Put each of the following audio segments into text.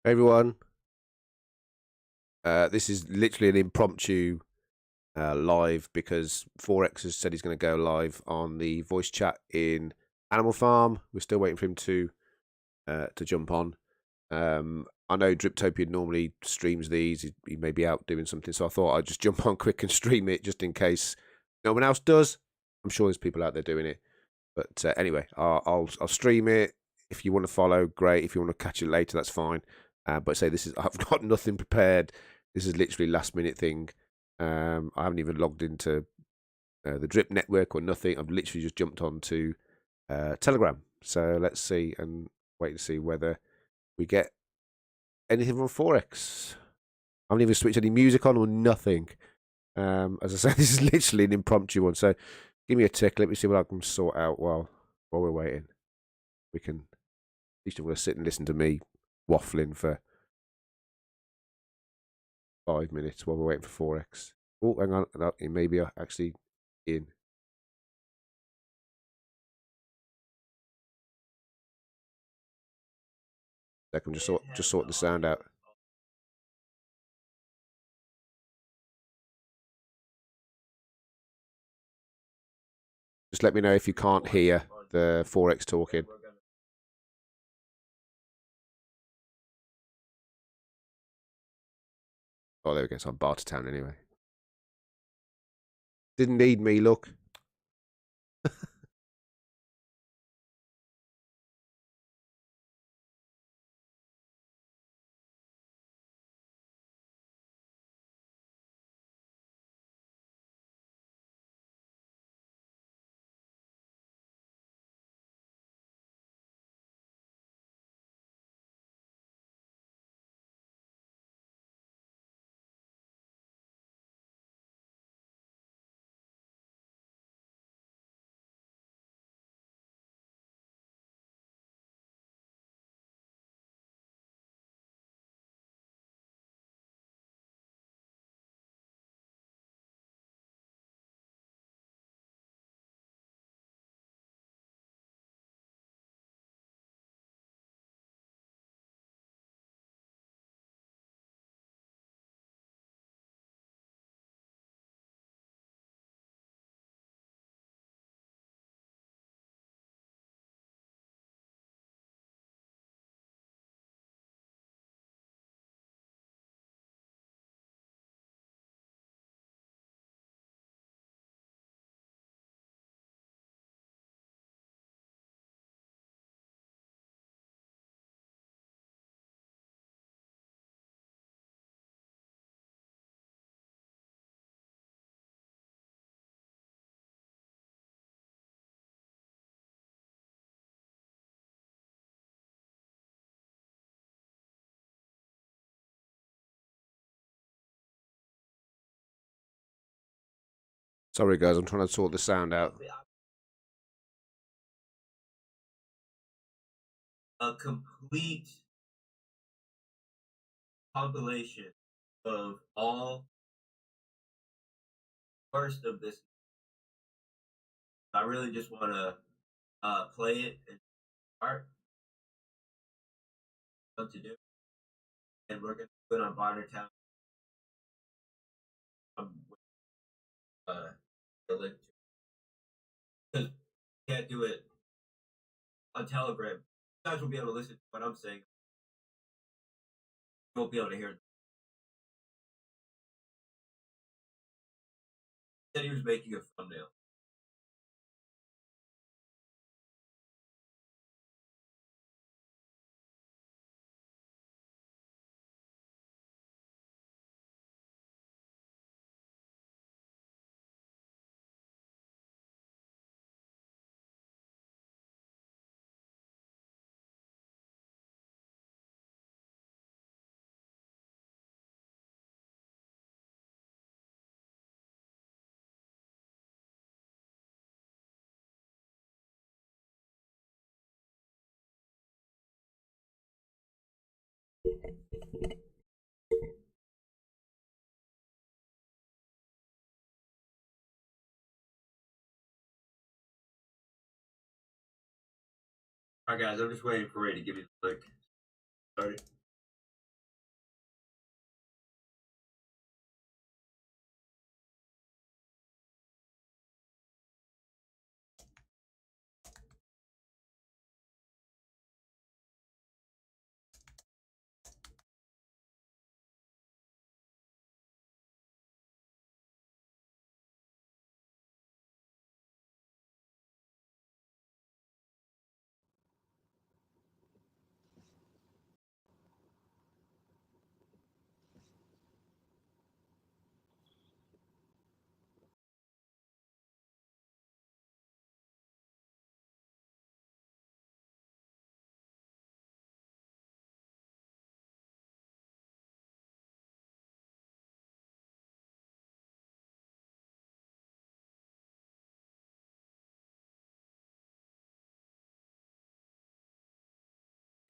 Hey everyone, this is literally an impromptu live because Forex has said he's going to go live on the voice chat in Animal Farm. We're still waiting for him to jump on. I know Driptopia normally streams these. He may be out doing something, so I thought I'd just jump on quick and stream it just in case no one else does. I'm sure there's people out there doing it, but anyway, I'll stream it. If you want to follow, great. If you want to catch it later, that's fine. But say this is I've got nothing prepared. This is literally last minute thing. I haven't even logged into the Drip network or nothing. I've literally just jumped onto Telegram. So let's see and wait to see whether we get anything from Forex. I haven't even switched any music on or nothing. As I said, this is literally an impromptu one. So give me a tick. Let me see what I can sort out while we're waiting. We can at least I'm going to sit and listen to me waffling for 5 minutes while we're waiting for Forex. Oh, hang on, it may be actually in. Second, just sort the sound out. Just let me know if you can't hear the Forex talking. Oh, there we go. It's on Bartertown anyway. Didn't need me, look. Sorry, guys, I'm trying to sort the sound out. A complete compilation of all first of this. I really just want to play it and start what to do, and we're gonna put on Bartertown. The link because we can't do it on Telegram. You guys will be able to listen to what I'm saying. You won't be able to hear it. He said he was making a thumbnail. All right, guys, I'm just waiting for Ray to give me the link. Started.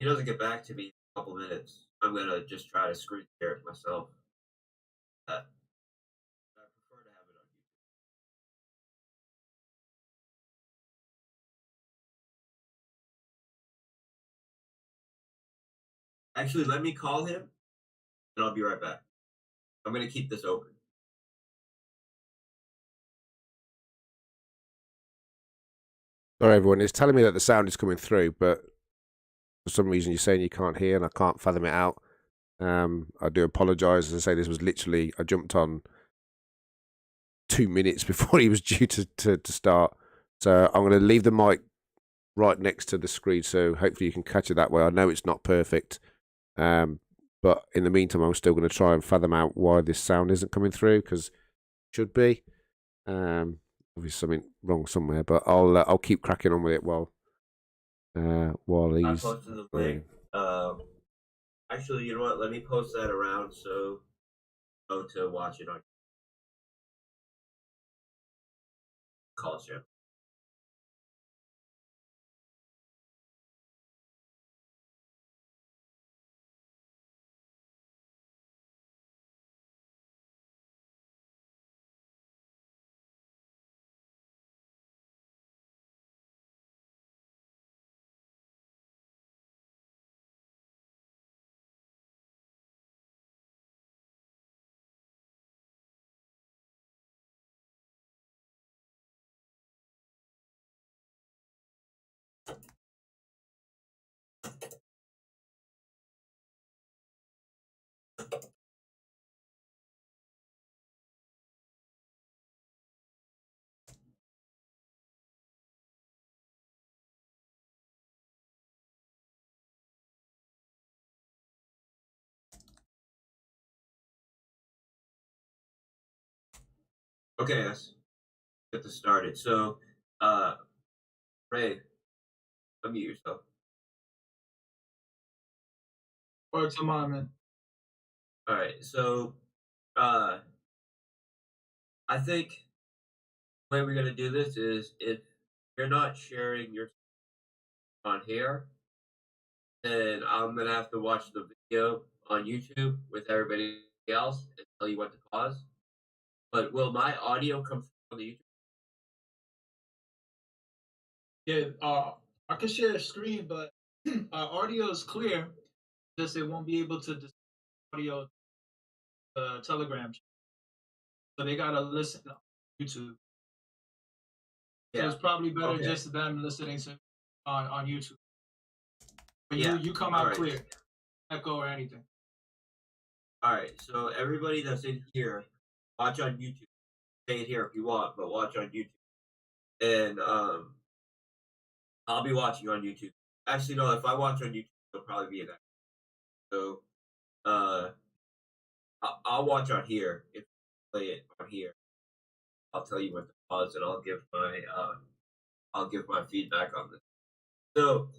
doesn't get back to me in a couple minutes, I'm gonna just try to screen share it myself. I prefer to have it on YouTube. Actually, let me call him, and I'll be right back. I'm gonna keep this open. Sorry, everyone. It's telling me that the sound is coming through, but for some reason you're saying you can't hear, and I can't fathom it out. I do apologise. As I say, this was literally, I jumped on 2 minutes before he was due to start. So I'm going to leave the mic right next to the screen, so hopefully you can catch it that way. I know it's not perfect, but in the meantime, I'm still going to try and fathom out why this sound isn't coming through, because it should be. Obviously something wrong somewhere, but I'll keep cracking on with it while I he's. posted the link. Actually, you know what? Let me post that around so to watch it on call channel. Okay, let's get this started. So, Ray, unmute yourself. Works on mine, man. All right. So, I think the way we're gonna do this is if you're not sharing your on here, then I'm gonna have to watch the video on YouTube with everybody else and tell you what to pause. But will my audio come through on the YouTube? Yeah, I can share a screen, but audio is clear. Just it won't be able to audio Telegram. So they gotta listen on YouTube. So Yeah. it's probably better Okay. just them listening to on YouTube. But Yeah. you come All out right. clear, echo or anything. All right. So everybody that's in here, watch on YouTube. Stay in here if you want, but watch on YouTube. And I'll be watching on YouTube. Actually, no. If I watch on YouTube, it'll probably be an echo. So I'll watch on here. If you play it on here, I'll tell you when to pause, and I'll give my feedback on this. So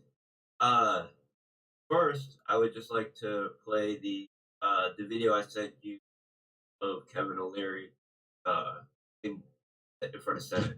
first, I would just like to play the video I sent you of Kevin O'Leary in front of Senate.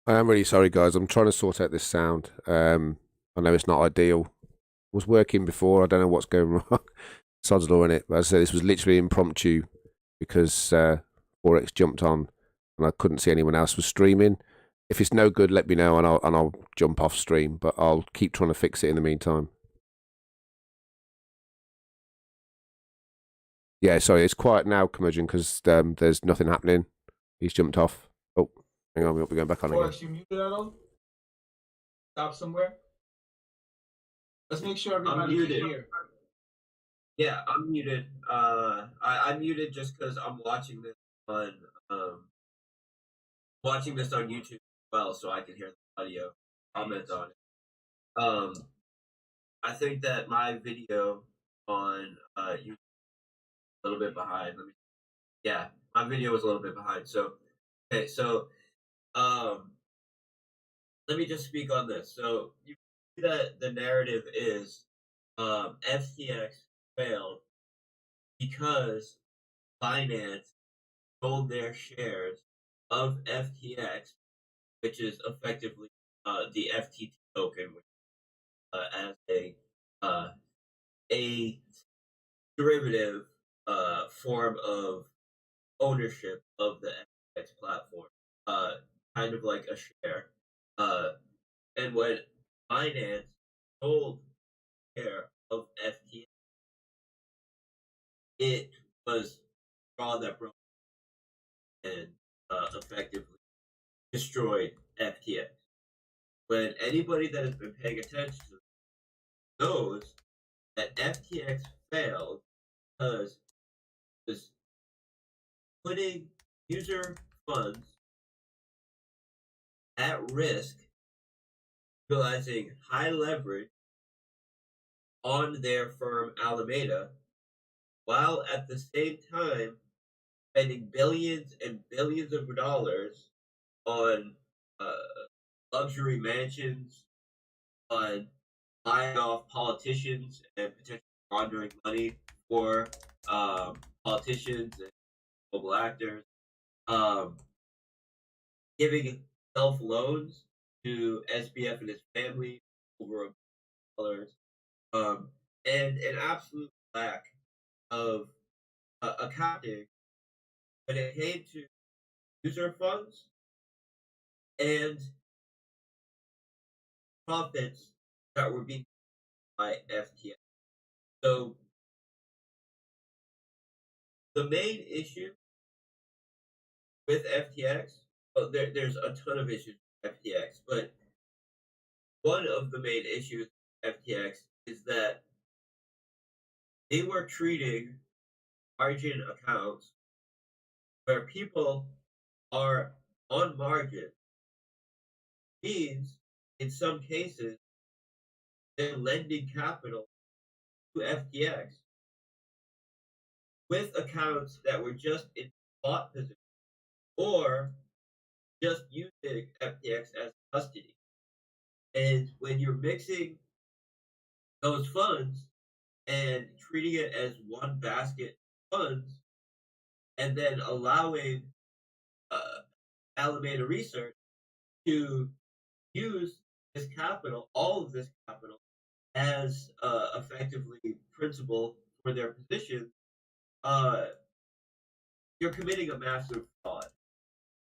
I am really sorry, guys. I'm trying to sort out this sound. I know it's not ideal. It was working before. I don't know what's going wrong. Sod's law in it. But as I said, this was literally impromptu because Forex jumped on and I couldn't see anyone else was streaming. If it's no good, let me know and I'll jump off stream. But I'll keep trying to fix it in the meantime. Yeah, sorry, it's quiet now, Curmudgeon, because there's nothing happening. He's jumped off. Oh, Hang on, we'll be going back on again. Forex, you muted at all? Stop somewhere? Let's make sure everybody can hear. Yeah, I'm muted. I'm muted just because I'm watching this on YouTube as well, so I can hear the audio comment on it. I think that my video on YouTube is a little bit behind. Yeah, my video was a little bit behind. So, okay, so let me just speak on this. So you see that the narrative is FTX failed because Binance sold their shares of FTX, which is effectively the FTT token, which as a derivative form of ownership of the FTX platform, kind of like a share. And when Binance sold share of FTX, it was straw that broke and effectively destroyed FTX. When anybody that has been paying attention knows that FTX failed because it was putting user funds at risk, utilizing high leverage on their firm Alameda, while at the same time spending billions and billions of dollars on luxury mansions, on buying off politicians and potentially laundering money for politicians and global actors, giving self loans to SBF and his family over $1 billion, and an absolute lack of accounting when it came to user funds and profits that were being by FTX. So the main issue with FTX, well, there's a ton of issues with FTX, but one of the main issues with FTX is that they were treating margin accounts where people are on margin, means in some cases they're lending capital to FTX with accounts that were just in spot position or just using FTX as custody. And when you're mixing those funds and treating it as one basket of funds, and then allowing Alameda Research to use this capital, all of this capital, as effectively principal for their position, you're committing a massive fraud.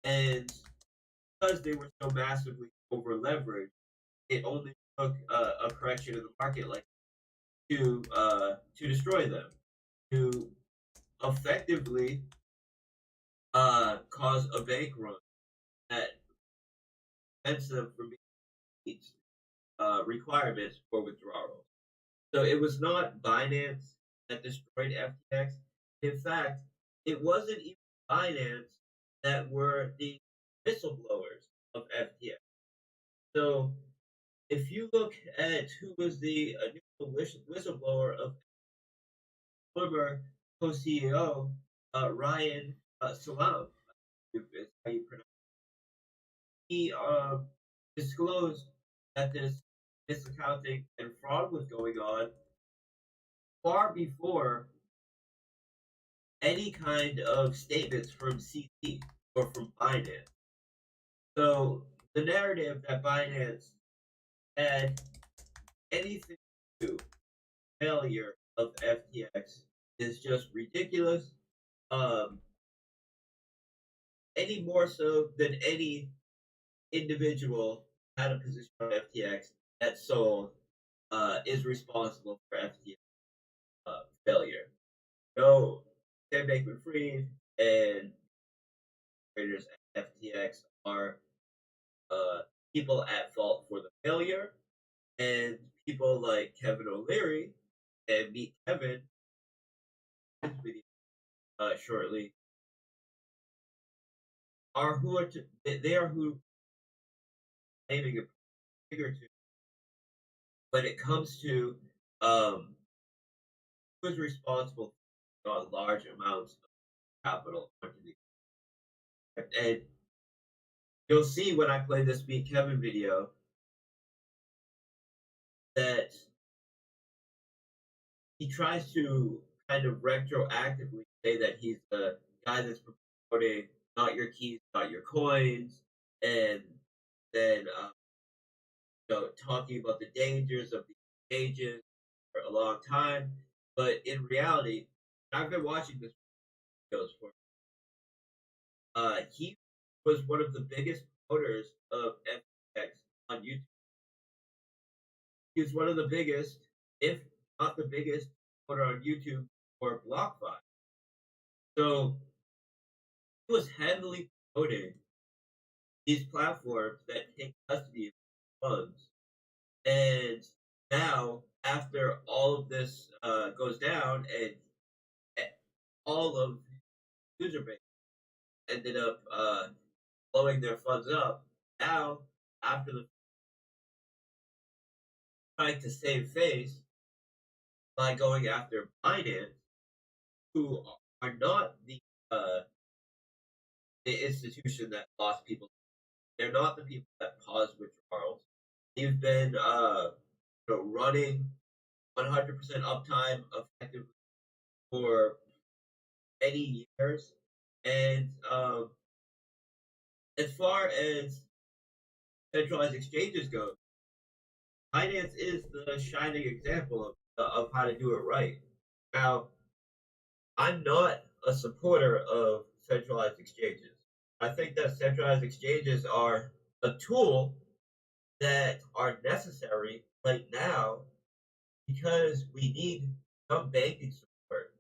And because they were so massively over leveraged, it only took a correction in the market like to destroy them, to effectively cause a bank run that prevents them from meeting requirements for withdrawal. So it was not Binance that destroyed FTX. In fact, it wasn't even Binance that were the whistleblowers of FTX. So if you look at who was the initial whistleblower of former co-CEO Ryan Salam, is how you pronounce it. He disclosed that this misaccounting and fraud was going on far before any kind of statements from CT or from Binance. So the narrative that Binance had anything to do with failure of FTX is just ridiculous. Any more so than any individual had a position on FTX that sold is responsible for FTX failure. No, Sam Bankman-Fried and traders at FTX are people at fault for the failure, and people like Kevin O'Leary and Meet Kevin shortly are who are they are who aiming a figure to when it comes to who is responsible for large amounts of capital onto the and you'll see when I play this Meet Kevin video that he tries to kind of retroactively say that he's the guy that's promoting not your keys, not your coins, and then talking about the dangers of these exchanges for a long time. But in reality, I've been watching this videos for. He was one of the biggest promoters of FX on YouTube. He was one of the biggest, if not the biggest, promoter on YouTube for BlockFi. So he was heavily promoting these platforms that take custody of funds. And now, after all of this goes down and all of his user base ended up blowing their funds up, now, after the trying to save face by going after Binance, who are not the institution that lost people. They're not the people that paused withdrawals. They've been running 100% uptime effectively for many years. And as far as centralized exchanges go, Binance is the shining example of how to do it right. Now, I'm not a supporter of centralized exchanges. I think that centralized exchanges are a tool that are necessary right now because we need some banking support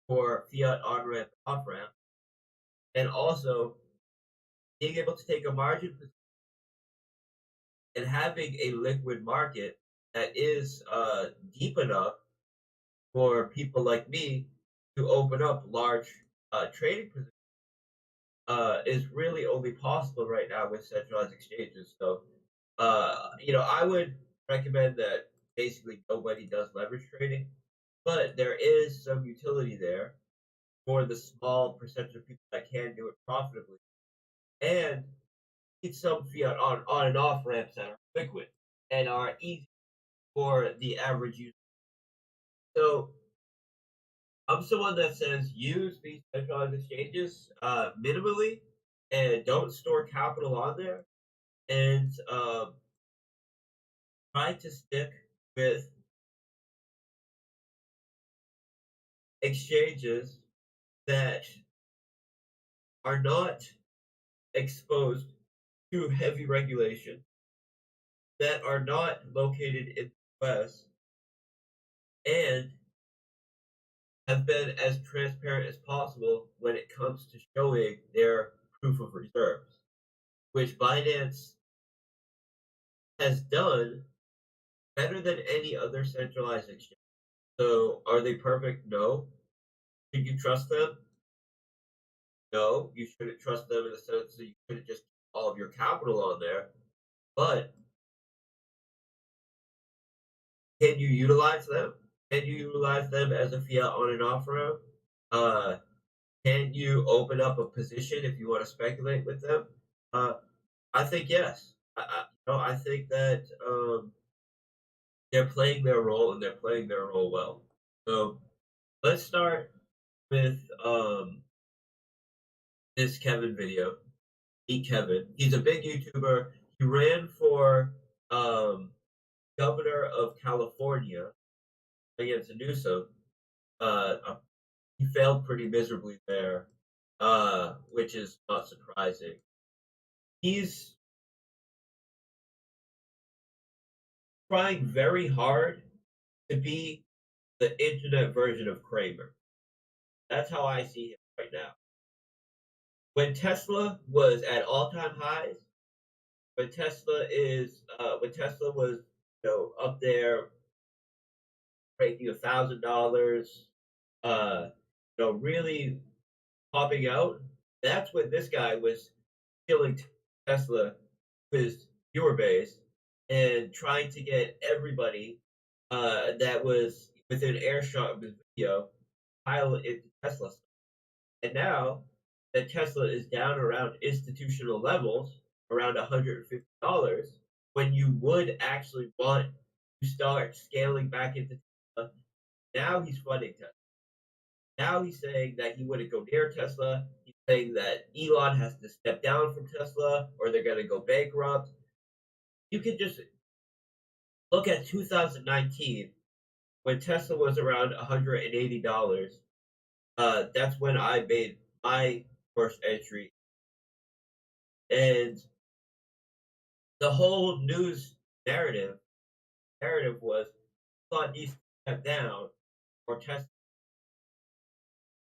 for fiat on ramp and off ramp, and also being able to take a margin position and having a liquid market that is deep enough for people like me to open up large trading positions is really only possible right now with centralized exchanges. So, I would recommend that basically nobody does leverage trading, but there is some utility there for the small percentage of people that can do it profitably, and need some fiat on and off ramps that are liquid and are easy for the average user. So I'm someone that says use these centralized exchanges minimally and don't store capital on there, and try to stick with exchanges that are not exposed to heavy regulation, that are not located in the US, and have been as transparent as possible when it comes to showing their proof of reserves, which Binance has done better than any other centralized exchange. So, are they perfect? No. Should you trust them? No, you shouldn't trust them in the sense that you shouldn't just keep all of your capital on there. But can you utilize them? Can you utilize them as a fiat on and off ramp? Can you open up a position if you want to speculate with them? I think yes. I think that they're playing their role and they're playing their role well. So let's start with this Kevin video. Meet Kevin. He's a big YouTuber. He ran for governor of California against Newsom. He failed pretty miserably there, which is not surprising. He's trying very hard to be the internet version of Kramer. That's how I see him right now. When Tesla was at all-time highs, when Tesla was up there breaking $1,000, really popping out. That's when this guy was killing Tesla, his viewer base, and trying to get everybody that was within earshot of his video pile into Tesla. And now that Tesla is down around institutional levels, around $150, when you would actually want to start scaling back into Tesla, now he's funding Tesla. Now he's saying that he wouldn't go near Tesla. He's saying that Elon has to step down from Tesla or they're going to go bankrupt. You can just look at 2019 when Tesla was around $180. That's when I made my first entry. And the whole news narrative was Elon needs to step down or Tesla.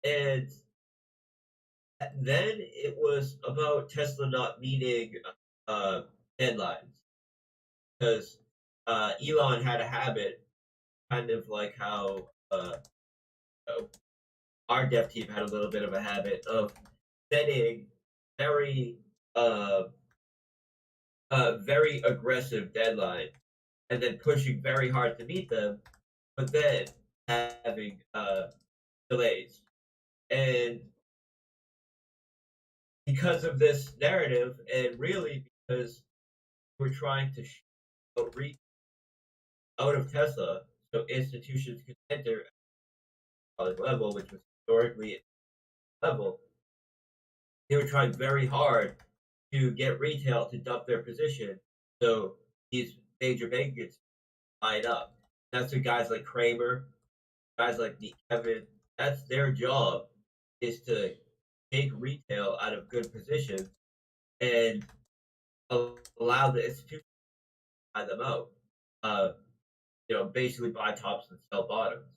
And then it was about Tesla not meeting deadlines because Elon had a habit, kind of like how our dev team had a little bit of a habit of setting very very aggressive deadlines and then pushing very hard to meet them, but then having delays. And because of this narrative, and really because we're trying to reach out of Tesla so institutions could enter at a level, which was historically level, they were trying very hard to get retail to dump their position so these major banks line up. That's what guys like Kramer, guys like Kevin, that's their job, is to take retail out of good positions and allow the institution to buy them out. Basically buy tops and sell bottoms.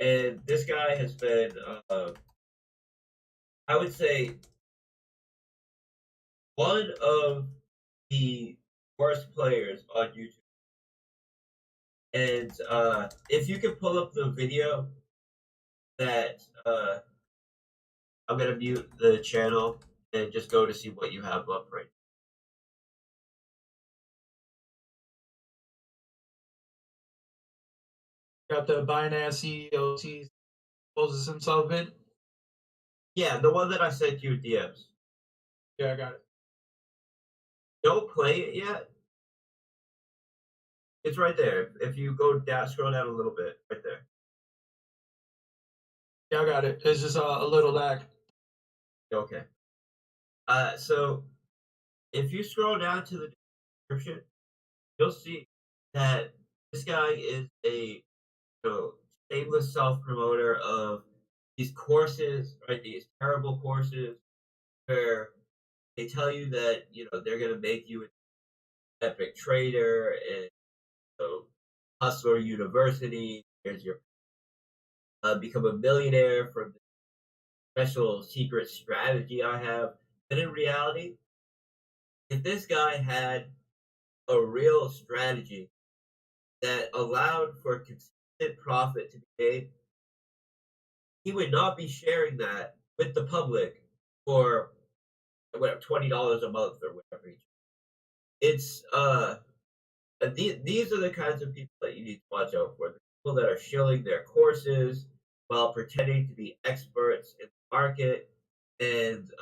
And this guy has been, I would say, one of the worst players on YouTube. And if you can pull up the video that I'm gonna mute the channel and just go to see what you have up right Got the Binance CEO exposes himself vid. Yeah, the one that I sent you DMs. Yeah, I got it. Don't play it yet. It's right there. If you go down, scroll down a little bit, right there. Yeah, I got it. It's just a little lag. Okay. So if you scroll down to the description, you'll see that this guy is a shameless self promoter of these courses, right? These terrible courses where they tell you that they're gonna make you an epic trader and Hustler University. Here's your become a millionaire from the special secret strategy I have. And in reality, if this guy had a real strategy that allowed for consistent profit to be made, he would not be sharing that with the public for whatever $20 a month or whatever. It's these are the kinds of people that you need to watch out for. The people that are shilling their courses while pretending to be experts in the market, and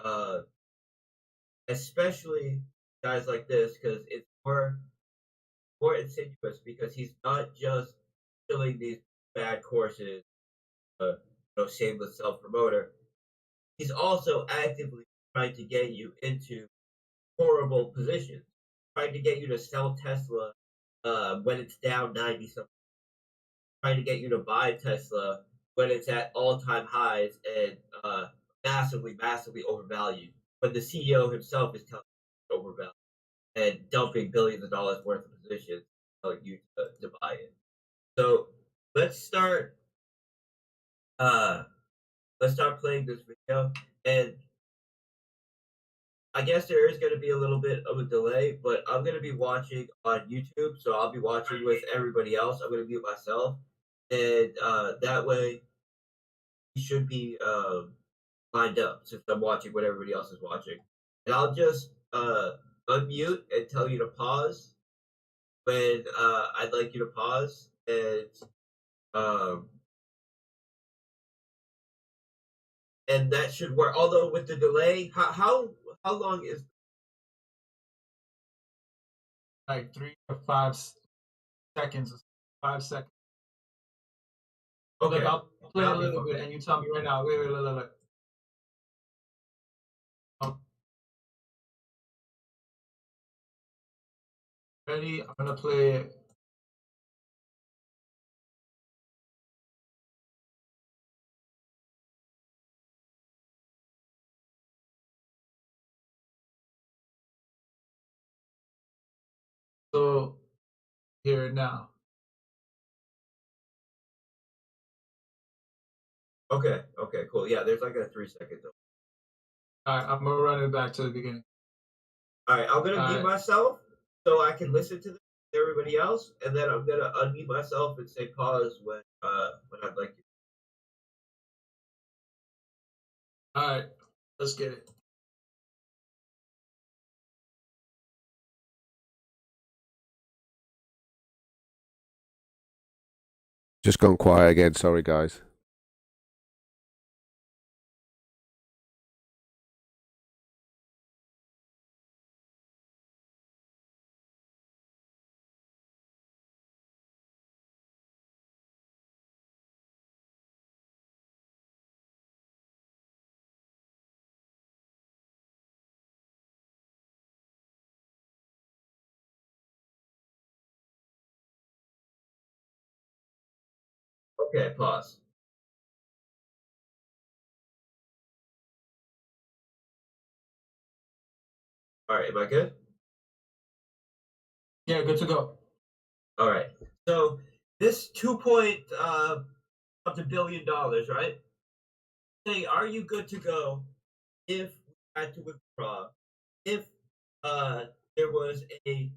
especially guys like this, because it's more insidious because he's not just shilling these bad courses, shameless self promoter. He's also actively trying to get you into horrible positions, trying to get you to sell Tesla when it's down 90 something, trying to get you to buy Tesla when it's at all time highs and massively, massively overvalued. When the CEO himself is telling you it's overvalued and dumping billions of dollars worth of positions, telling you to buy it. So let's start. Let's start playing this video, and I guess there is going to be a little bit of a delay, but I'm going to be watching on YouTube, so I'll be watching with everybody else. I'm going to mute myself, and that way we should be lined up since I'm watching what everybody else is watching. And I'll just unmute and tell you to pause when I'd like you to pause, um, and that should work. Although with the delay, how long is? Like 3 to 5 seconds, 5 seconds. Okay, Look, I'll play a that'll be little fine. bit, and you tell me right now. Wait, look. Ready? I'm gonna play it. So here now. Okay, cool. Yeah, there's like a 3 second. All right, I'm gonna run it back to the beginning. All right, I'm gonna All mute right. myself so I can listen to everybody else, and then I'm gonna unmute myself and say pause when I'd like you. All right, let's get it. Just gone quiet again. Sorry, guys. Okay, pause. All right, am I good? Yeah, good to go. All right. So this 2 up to $1 billion, right? Say, are you good to go if we had to withdraw? If there was a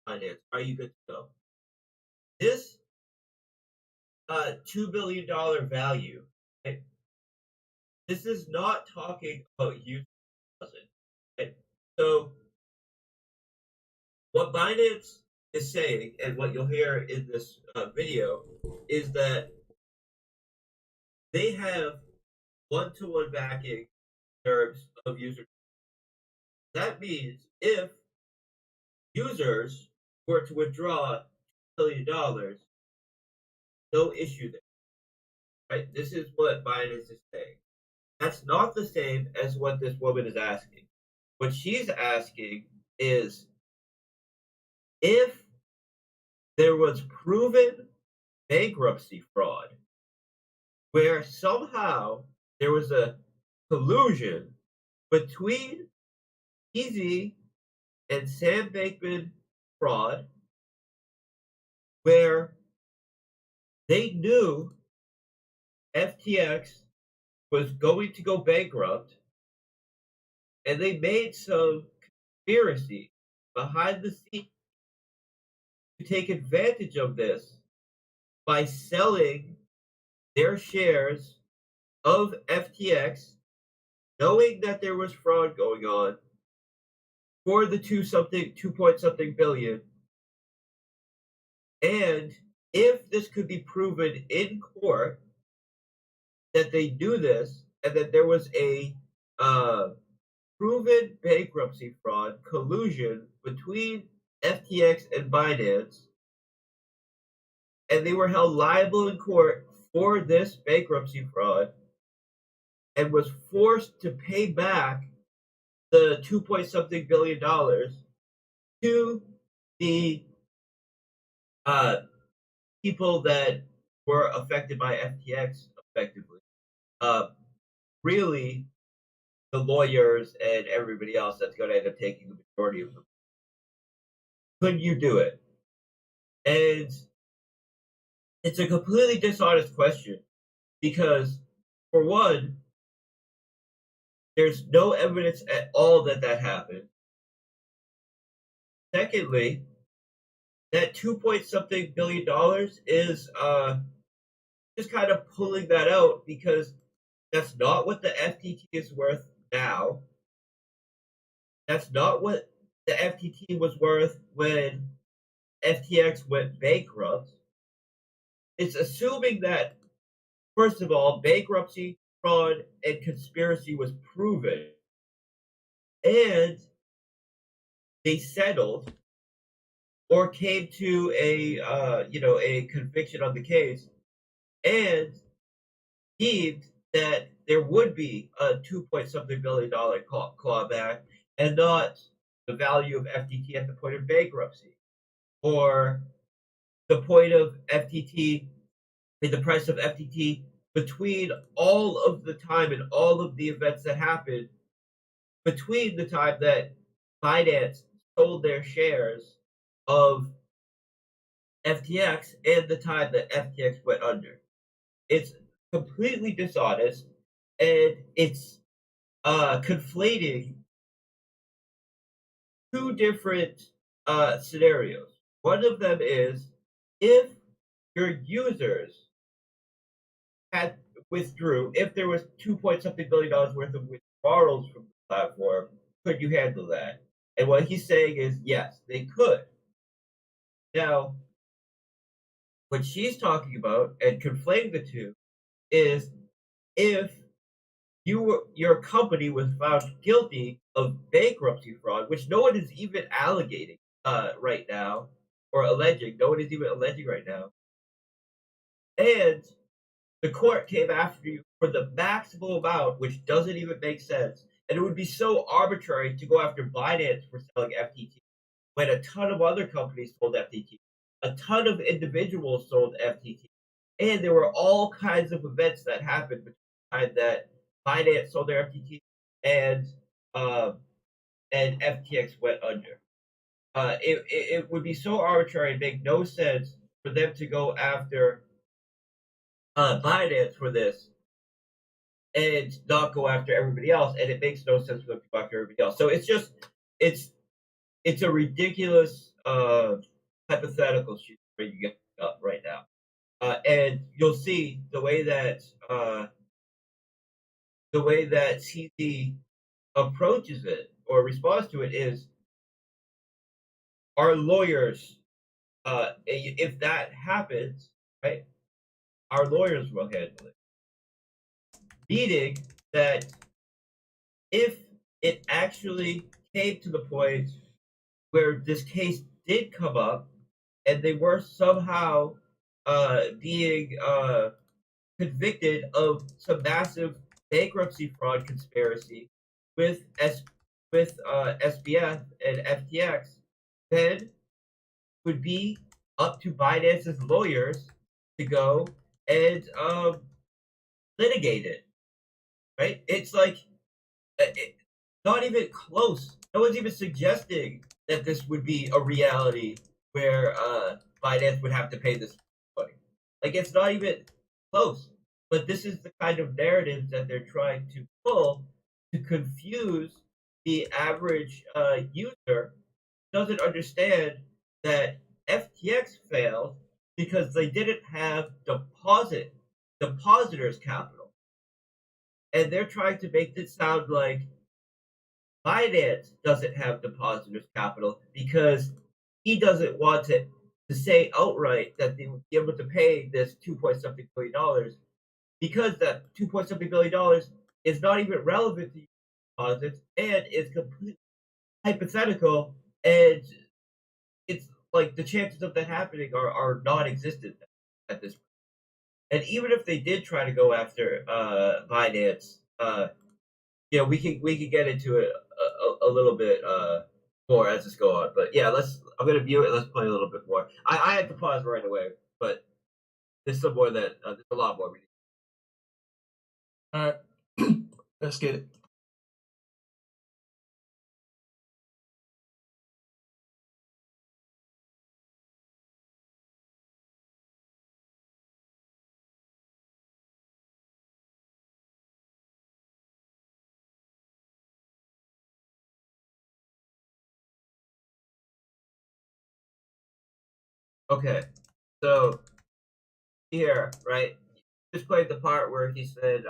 finance, are you good to go? This $2 billion value, right? This is not talking about you, right? So what Binance is saying, and what you'll hear in this video, is that they have one-to-one backing in terms of user. That means if users were to withdraw $1 billion, no issue there, right? This is what Binance is saying. That's not the same as what this woman is asking. What she's asking is if there was proven bankruptcy fraud where somehow there was a collusion between Easy and Sam Bankman fraud, where they knew FTX was going to go bankrupt, and they made some conspiracy behind the scenes to take advantage of this by selling their shares of FTX, knowing that there was fraud going on for the 2 point something billion. And if this could be proven in court that they do this and that there was a proven bankruptcy fraud collusion between FTX and Binance, and they were held liable in court for this bankruptcy fraud and was forced to pay back the 2 point something billion to the people that were affected by FTX effectively. Really, the lawyers and everybody else that's going to end up taking the majority of them. Could you do it? And it's a completely dishonest question because, for one, There's no evidence at all that that happened. Secondly, that 2 point something billion dollars is just kind of pulling that out because that's not what the FTT is worth now. That's not what the FTT was worth when FTX went bankrupt. It's assuming that, first of all, bankruptcy, fraud, and conspiracy was proven, and they settled or came to a conviction on the case, and deemed that there would be a 2 point something billion clawback and not the value of FTT at the point of bankruptcy or the point of FTT in the price of FTT between all of the time and all of the events that happened between the time that Binance sold their shares of FTX and the time that FTX went under. It's completely dishonest, and it's conflating two different scenarios. One of them is if your users had withdrew, if there was 2 point something billion worth of withdrawals from the platform, could you handle that? And what he's saying is yes, they could. Now, what she's talking about and conflating the two is if your company was found guilty of bankruptcy fraud, which no one is even alleging right now, or alleging. No one is even alleging right now, and the court came after you for the maximum amount, which doesn't even make sense, and it would be so arbitrary to go after Binance for selling FTT when a ton of other companies sold FTT, a ton of individuals sold FTT, and there were all kinds of events that happened between the time that Binance sold their FTT and um, and FTX went under. It would be so arbitrary and make no sense for them to go after Binance for this and not go after everybody else, and it makes no sense for them to go after everybody else. So it's it's a ridiculous hypothetical sheet where you get up right now, and you'll see the way that CZ approaches it or responds to it is our lawyers. If that happens, right, our lawyers will handle it. Meaning that if it actually came to the point where this case did come up and they were somehow being convicted of some massive bankruptcy fraud conspiracy with SBF and FTX, then it would be up to Binance's lawyers to go and litigate it. Right? It's like not even close. No one's even suggesting that this would be a reality where Binance would have to pay this money. Like it's not even close. But this is the kind of narrative that they're trying to pull to confuse the average user who doesn't understand that FTX failed because they didn't have depositors capital. And they're trying to make this sound like Binance doesn't have depositors capital because he doesn't want to say outright that they would be able to pay this 2 point something billion dollars because that 2 point something billion dollars is not even relevant to deposits and is completely hypothetical, and it's like the chances of that happening are non-existent at this point. And even if they did try to go after Binance, we can get into it a little bit more as this go on. But yeah, I'm gonna view it. Let's play a little bit more. I had to pause right away, but there's some more that there's a lot more we need. All right, let's get it. Okay, so here, right? Just played the part where he said,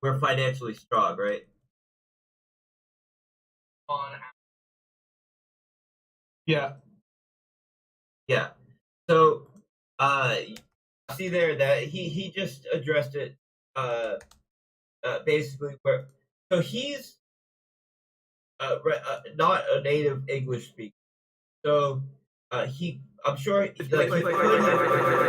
we're financially strong, right? Yeah. Yeah. So, see there that he just addressed it, basically where, so he's not a native English speaker. So, I'm sure he could have addressed it better. He could have really went into detail.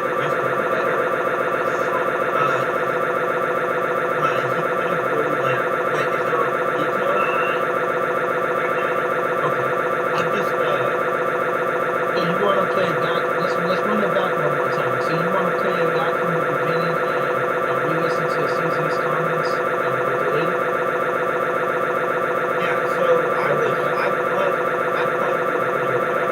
Okay, I'm just So you want to play back? Let's run it back one more time. So you want to play it back from the beginning and re-listen to CZ's comments with the lady? yeah. So I paused the video, but I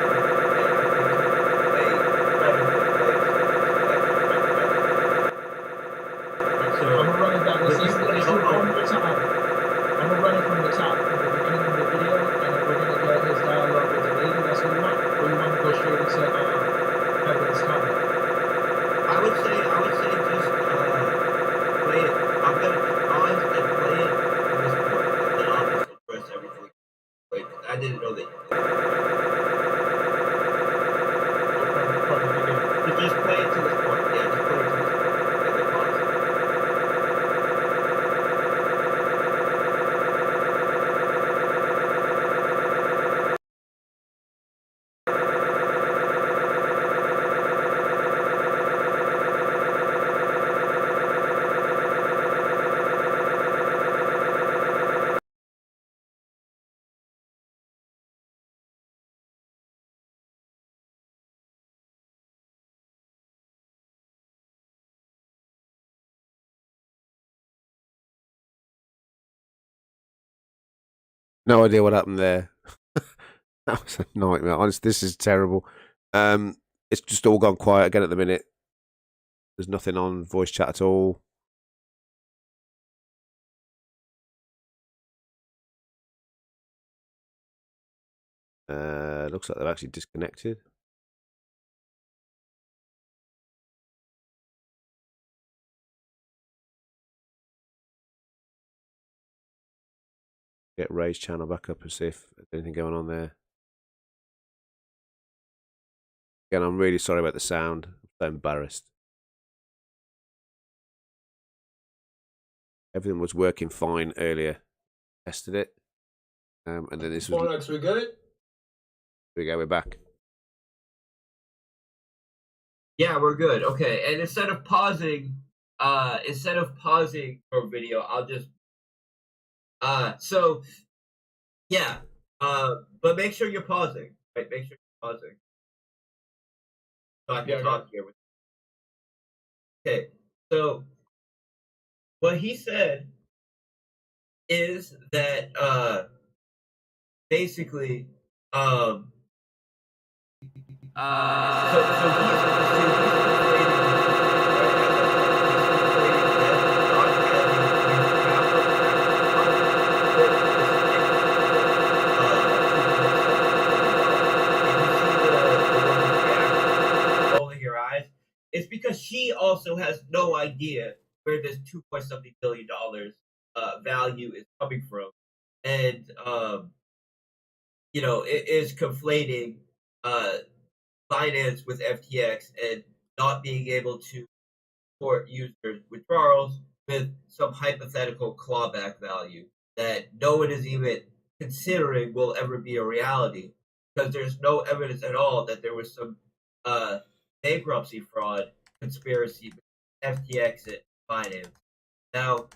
So I'm gonna run it back. Let's do it one more time. I'm gonna run it from the top, from the beginning of the video, and then we're gonna get his dialogue with the lady. That's what you want, or you want to go straight into Evan's comment? I would say just play it. I'm gonna just pause and play it from this point, and then I'll just address everything. Like I didn't know that. From the beginning. You just play it to this point. Yeah, just play it to this point, and then pause. No idea what happened there. That was a nightmare. Honestly, this is terrible. It's just all gone quiet again at the minute. There's nothing on voice chat at all. Looks like they've actually disconnected. Get Ray's channel back up and see if there's anything going on there. Again, I'm really sorry about the sound. I'm so embarrassed. Everything was working fine earlier. Tested it. And then this was... Forex, we good? Here we go, we're back. Yeah, we're good. Okay, and instead of pausing your video, I'll just so yeah, but make sure you're pausing. Right, make sure you're pausing so I can talk here. Okay, so what he said is that basically it's because she also has no idea where this $2.something billion value is coming from, and it is conflating Binance with FTX and not being able to support users withdrawals with some hypothetical clawback value that no one is even considering will ever be a reality, because there's no evidence at all that there was some bankruptcy fraud conspiracy with FTX and Binance. Now,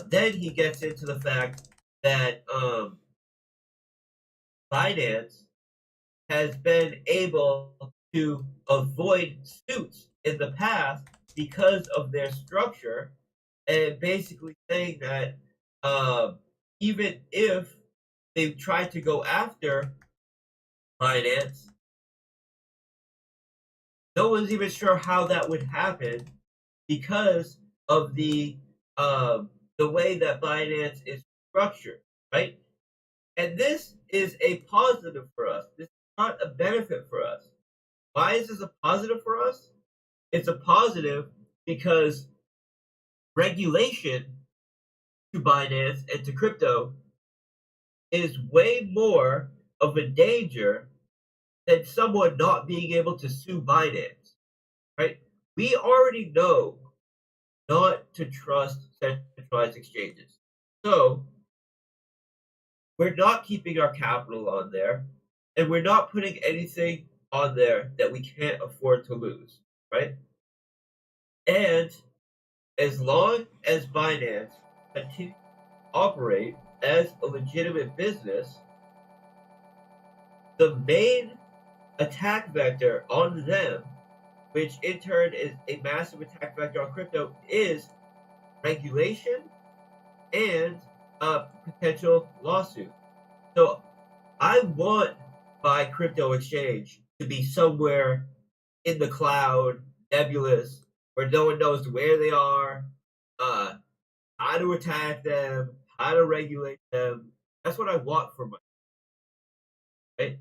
then he gets into the fact that Binance has been able to avoid suits in the past because of their structure, and basically saying that even if they tried to go after Binance, no one's even sure how that would happen because of the way that Binance is structured, right? And this is a positive for us. This is not a benefit for us. why is this a positive for us? It's a positive because regulation to Binance and to crypto is way more of a danger than someone not being able to sue Binance, right? We already know not to trust centralized exchanges. So we're not keeping our capital on there, and we're not putting anything on there that we can't afford to lose, right? And as long as Binance continues to operate as a legitimate business, the main attack vector on them, which in turn is a massive attack vector on crypto, is regulation and potential lawsuit. So I want my crypto exchange to be somewhere in the cloud, nebulous, where no one knows where they are, how to attack them, how to regulate them. That's what I want for my right.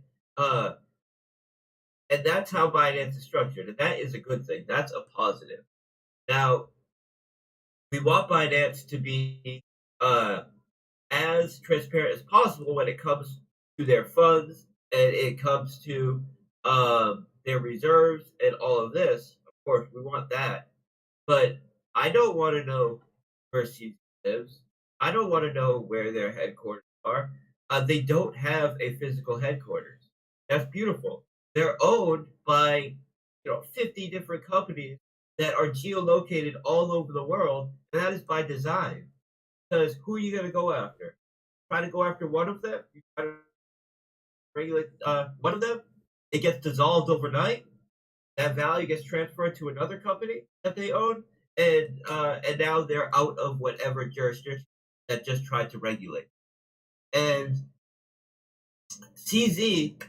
And that's how Binance is structured, and that is a good thing. That's a positive. Now, we want Binance to be as transparent as possible when it comes to their funds and it comes to their reserves and all of this. Of course, we want that. But I don't want to know where CZ lives. I don't want to know where their headquarters are. They don't have a physical headquarters. That's beautiful. They're owned by 50 different companies that are geolocated all over the world, and that is by design. Because who are you going to go after? Try to go after one of them? You try to regulate one of them? It gets dissolved overnight. That value gets transferred to another company that they own, and now they're out of whatever jurisdiction that just tried to regulate. And CZ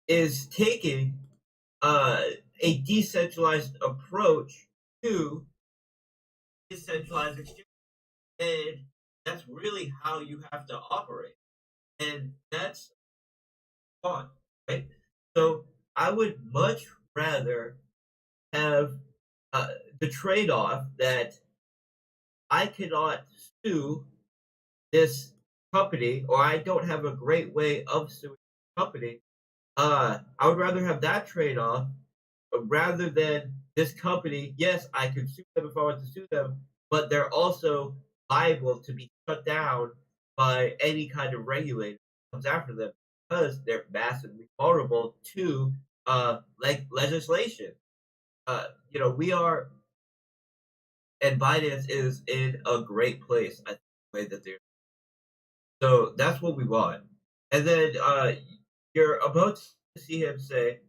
is taking a decentralized approach to decentralized exchange, and that's really how you have to operate, and that's fun, right? So I would much rather have the trade-off that I cannot sue this company, or I don't have a great way of suing the company. I would rather have that trade-off rather than this company. Yes, I could sue them if I want to sue them, but they're also liable to be shut down by any kind of regulator that comes after them because they're massively vulnerable to like legislation. We are, and Binance is in a great place. I think the way that they're, so that's what we want. And then you're about to see him say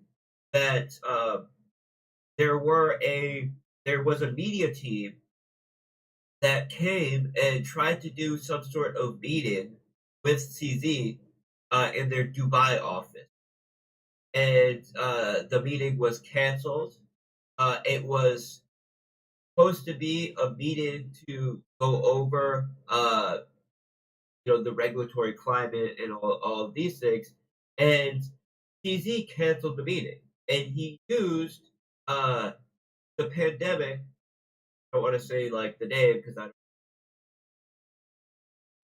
that there was a media team that came and tried to do some sort of meeting with CZ in their Dubai office, and the meeting was canceled. It was supposed to be a meeting to go over the regulatory climate and all of these things, and CZ canceled the meeting, and he used the pandemic. I don't want to say like the name because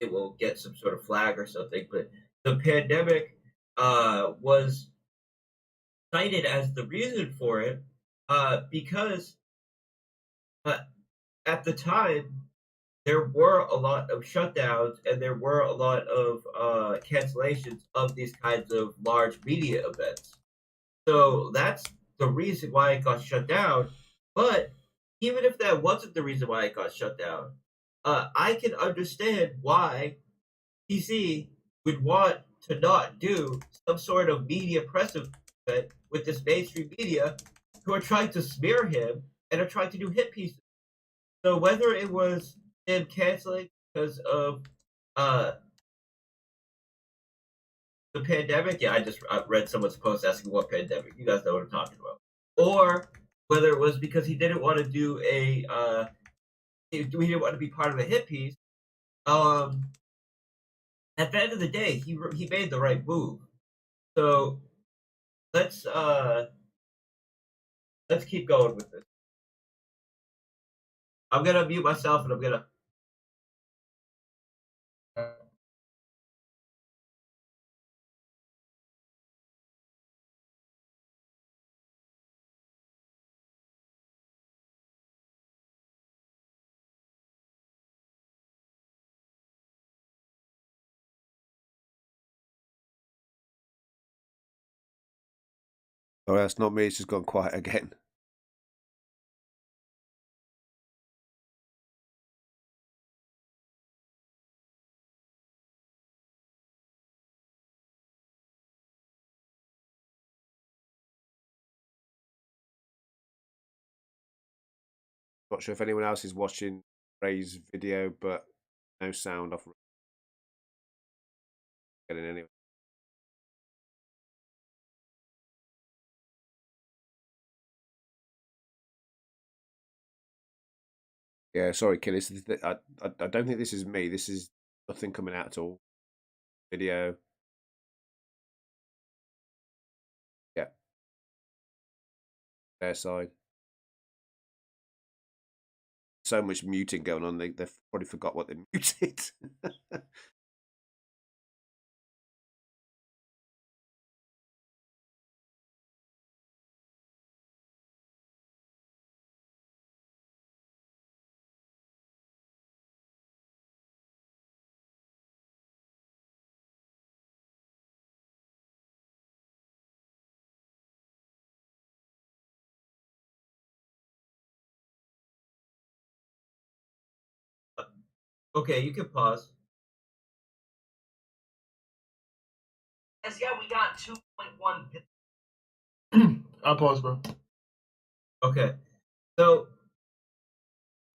it will get some sort of flag or something, but the pandemic was cited as the reason for it because uh, at the time there were a lot of shutdowns and there were a lot of cancellations of these kinds of large media events. So that's the reason why it got shut down. But even if that wasn't the reason why it got shut down, I can understand why PC would want to not do some sort of media press event with this mainstream media who are trying to smear him and are trying to do hit pieces. So whether it was him canceling because of the pandemic, yeah, I just read someone's post asking what pandemic. You guys know what I'm talking about. Or whether it was because he didn't want to do he didn't want to be part of the hit piece. At the end of the day, he made the right move. So let's let's keep going with this. I'm gonna mute myself and I'm gonna. Oh, that's not me. It's just gone quiet again. Not sure if anyone else is watching Ray's video, but no sound off. Getting anyway. Yeah, sorry, Killis. I don't think this is me. This is nothing coming out at all. Video. Yeah. Their side. So much muting going on. They've probably forgot what they muted. Okay, you can pause. As yet, we got 2.1. I'll pause, bro. Okay, so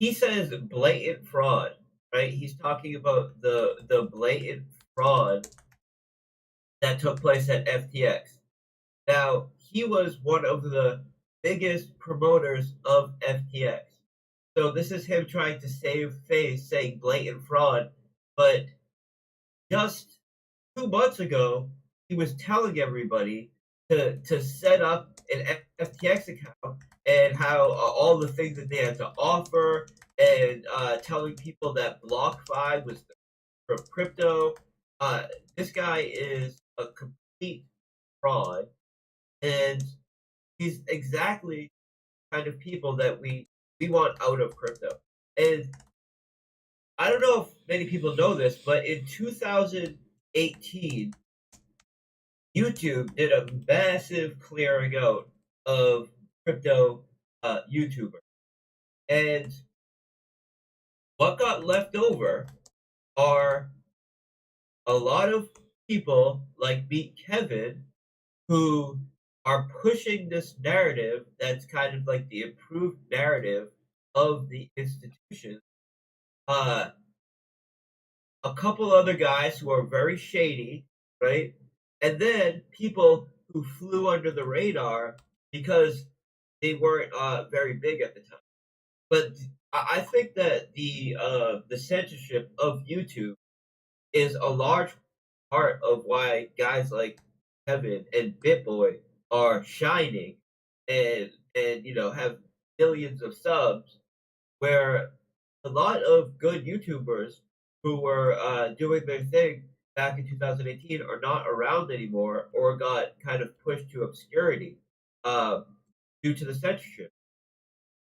he says blatant fraud, right? He's talking about the blatant fraud that took place at FTX. Now, he was one of the biggest promoters of FTX. So this is him trying to save face, saying blatant fraud, but just 2 months ago, he was telling everybody to set up an FTX account and how all the things that they had to offer, and telling people that BlockFi was from crypto. This guy is a complete fraud, and he's exactly the kind of people that we want out of crypto. And I don't know if many people know this, but in 2018, YouTube did a massive clearing out of crypto YouTubers. And what got left over are a lot of people like Beat Kevin who are pushing this narrative that's kind of like the improved narrative of the institution. A couple other guys who are very shady, right? And then people who flew under the radar because they weren't very big at the time. But I think that the censorship of YouTube is a large part of why guys like Kevin and BitBoy are shining and have millions of subs, where a lot of good YouTubers who were doing their thing back in 2018 are not around anymore or got kind of pushed to obscurity um, due to the censorship.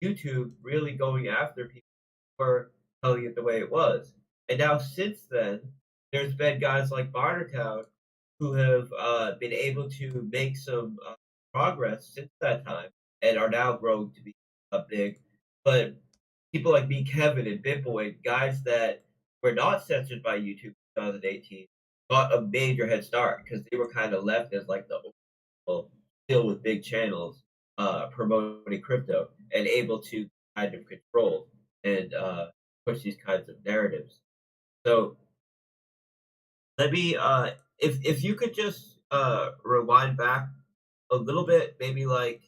YouTube really going after people for telling it the way it was. And now since then, there's been guys like Bartertown who have been able to make some progress since that time and are now growing to be big. But people like me, Kevin, and BitBoy, guys that were not censored by YouTube in 2018, got a major head start because they were kind of left as like the people still with big channels promoting crypto and able to kind of control and push these kinds of narratives. So let me, if you could just rewind back a little bit, maybe like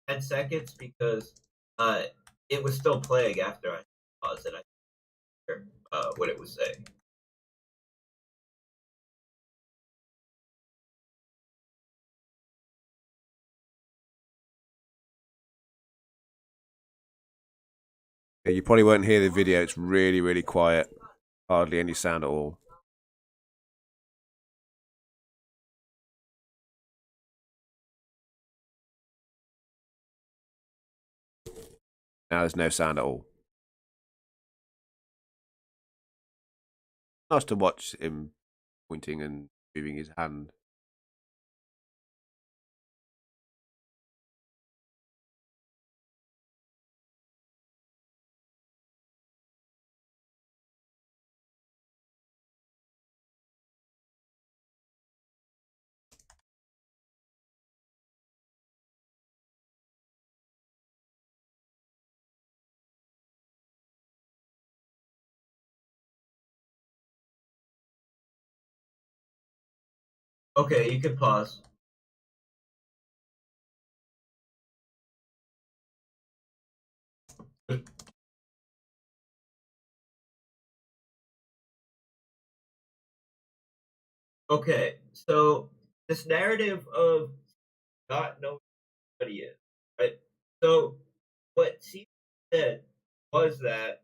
10 seconds, because uh, it was still playing after I paused it. I heard what it was saying. Yeah, you probably won't hear the video. It's really, really quiet. Hardly any sound at all. Now there's no sound at all. Nice to watch him pointing and moving his hand. Okay, you can pause. Okay, so this narrative of not knowing what he is, right? So what C said was that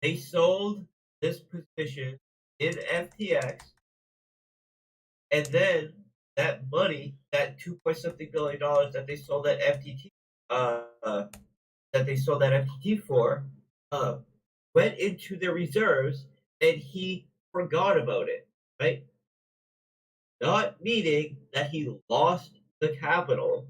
they sold this position in FTX, and then that money, that 2 point something billion dollars that they sold that FTT, for, uh, went into their reserves, and he forgot about it, right? Not meaning that he lost the capital,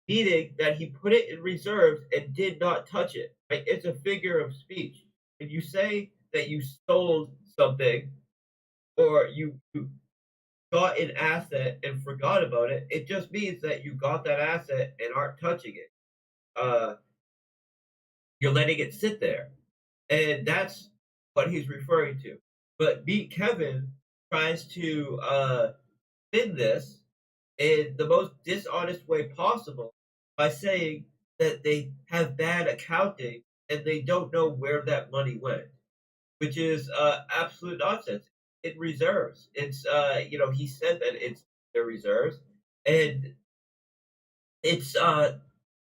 meaning that he put it in reserves and did not touch it. Right? It's a figure of speech. If you say that you sold something or you got an asset and forgot about it, it just means that you got that asset and aren't touching it. You're letting it sit there. And that's what he's referring to. But Meet Kevin tries to spin this in the most dishonest way possible by saying that they have bad accounting and they don't know where that money went, which is absolute nonsense. It reserves. It's he said that it's their reserves, and it's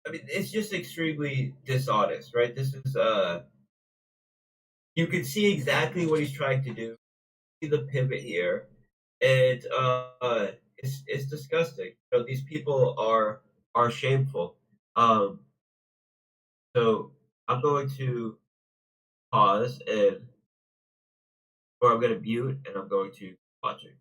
it's just extremely dishonest, right? This is you can see exactly what he's trying to do. See the pivot here, and it's disgusting. These people are shameful. So I'm going to pause or I'm going to mute, and I'm going to watch it.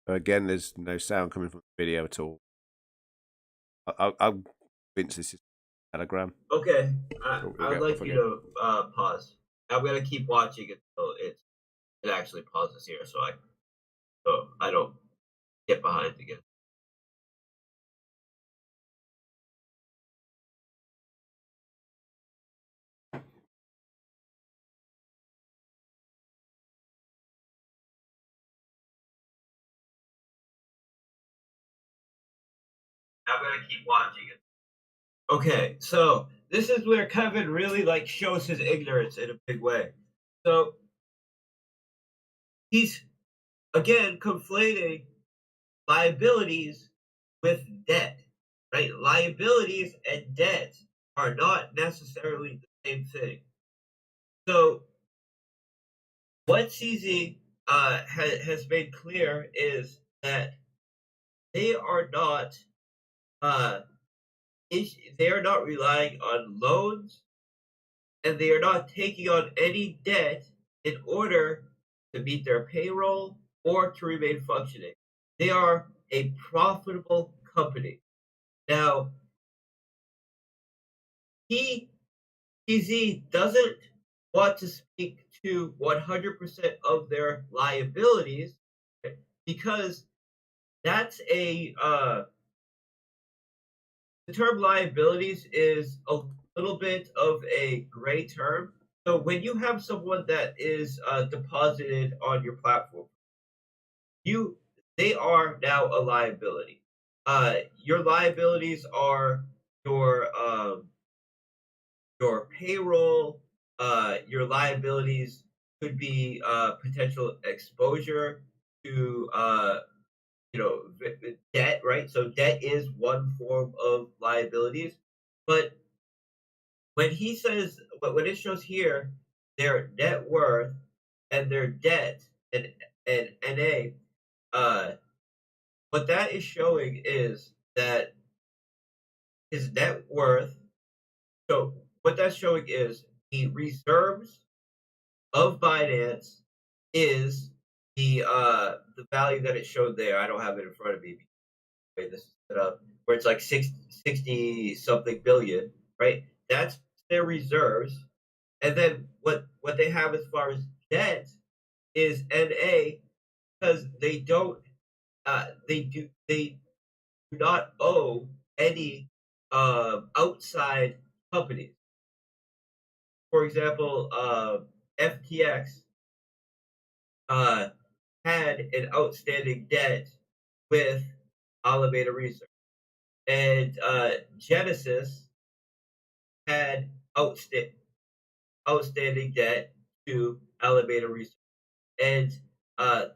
Again, there's no sound coming from the video at all. I'm convinced this is Telegram. Okay, We'll I'd get like off you again. to pause. I'm going to keep watching until it actually pauses here, so I don't get behind again. I'm going to keep watching it. Okay, so this is where Kevin really shows his ignorance in a big way. So he's again conflating liabilities with debt, right? Liabilities and debt are not necessarily the same thing. So what CZ has made clear is that they are not uh, they are not relying on loans and they are not taking on any debt in order to meet their payroll or to remain functioning. They are a profitable company. Now, TZ doesn't want to speak to 100% of their liabilities because that's the term liabilities is a little bit of a gray term. So when you have someone that is deposited on your platform, they are now a liability. Your liabilities are your payroll. Your liabilities could be potential exposure to debt, right? So debt is one form of liabilities, but when it shows here their net worth and their debt and NA, what that is showing is that his net worth. So what that's showing is the reserves of Binance is the value that it showed there. I don't have it in front of me. The way this is set up, where it's like 60 something billion, right? That's their reserves, and then what they have as far as debt is NA, because they do not owe any outside companies. For example, FTX had an outstanding debt with Alameda Research, and Genesis had outstanding debt to Alameda Research, and uh,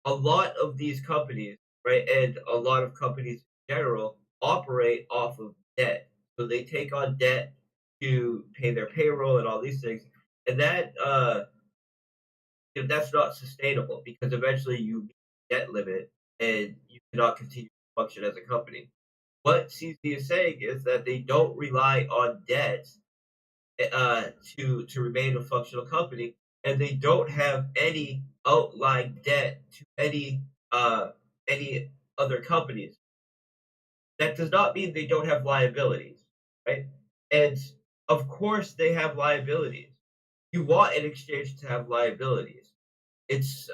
a lot of these companies, right, and a lot of companies in general operate off of debt. So they take on debt to pay their payroll and all these things, and that's not sustainable because eventually you meet the debt limit and you cannot continue to function as a company. What CZ is saying is that they don't rely on debt to remain a functional company, and they don't have any outlying debt to any other companies. That does not mean they don't have liabilities, right? And of course they have liabilities. You want an exchange to have liabilities. It's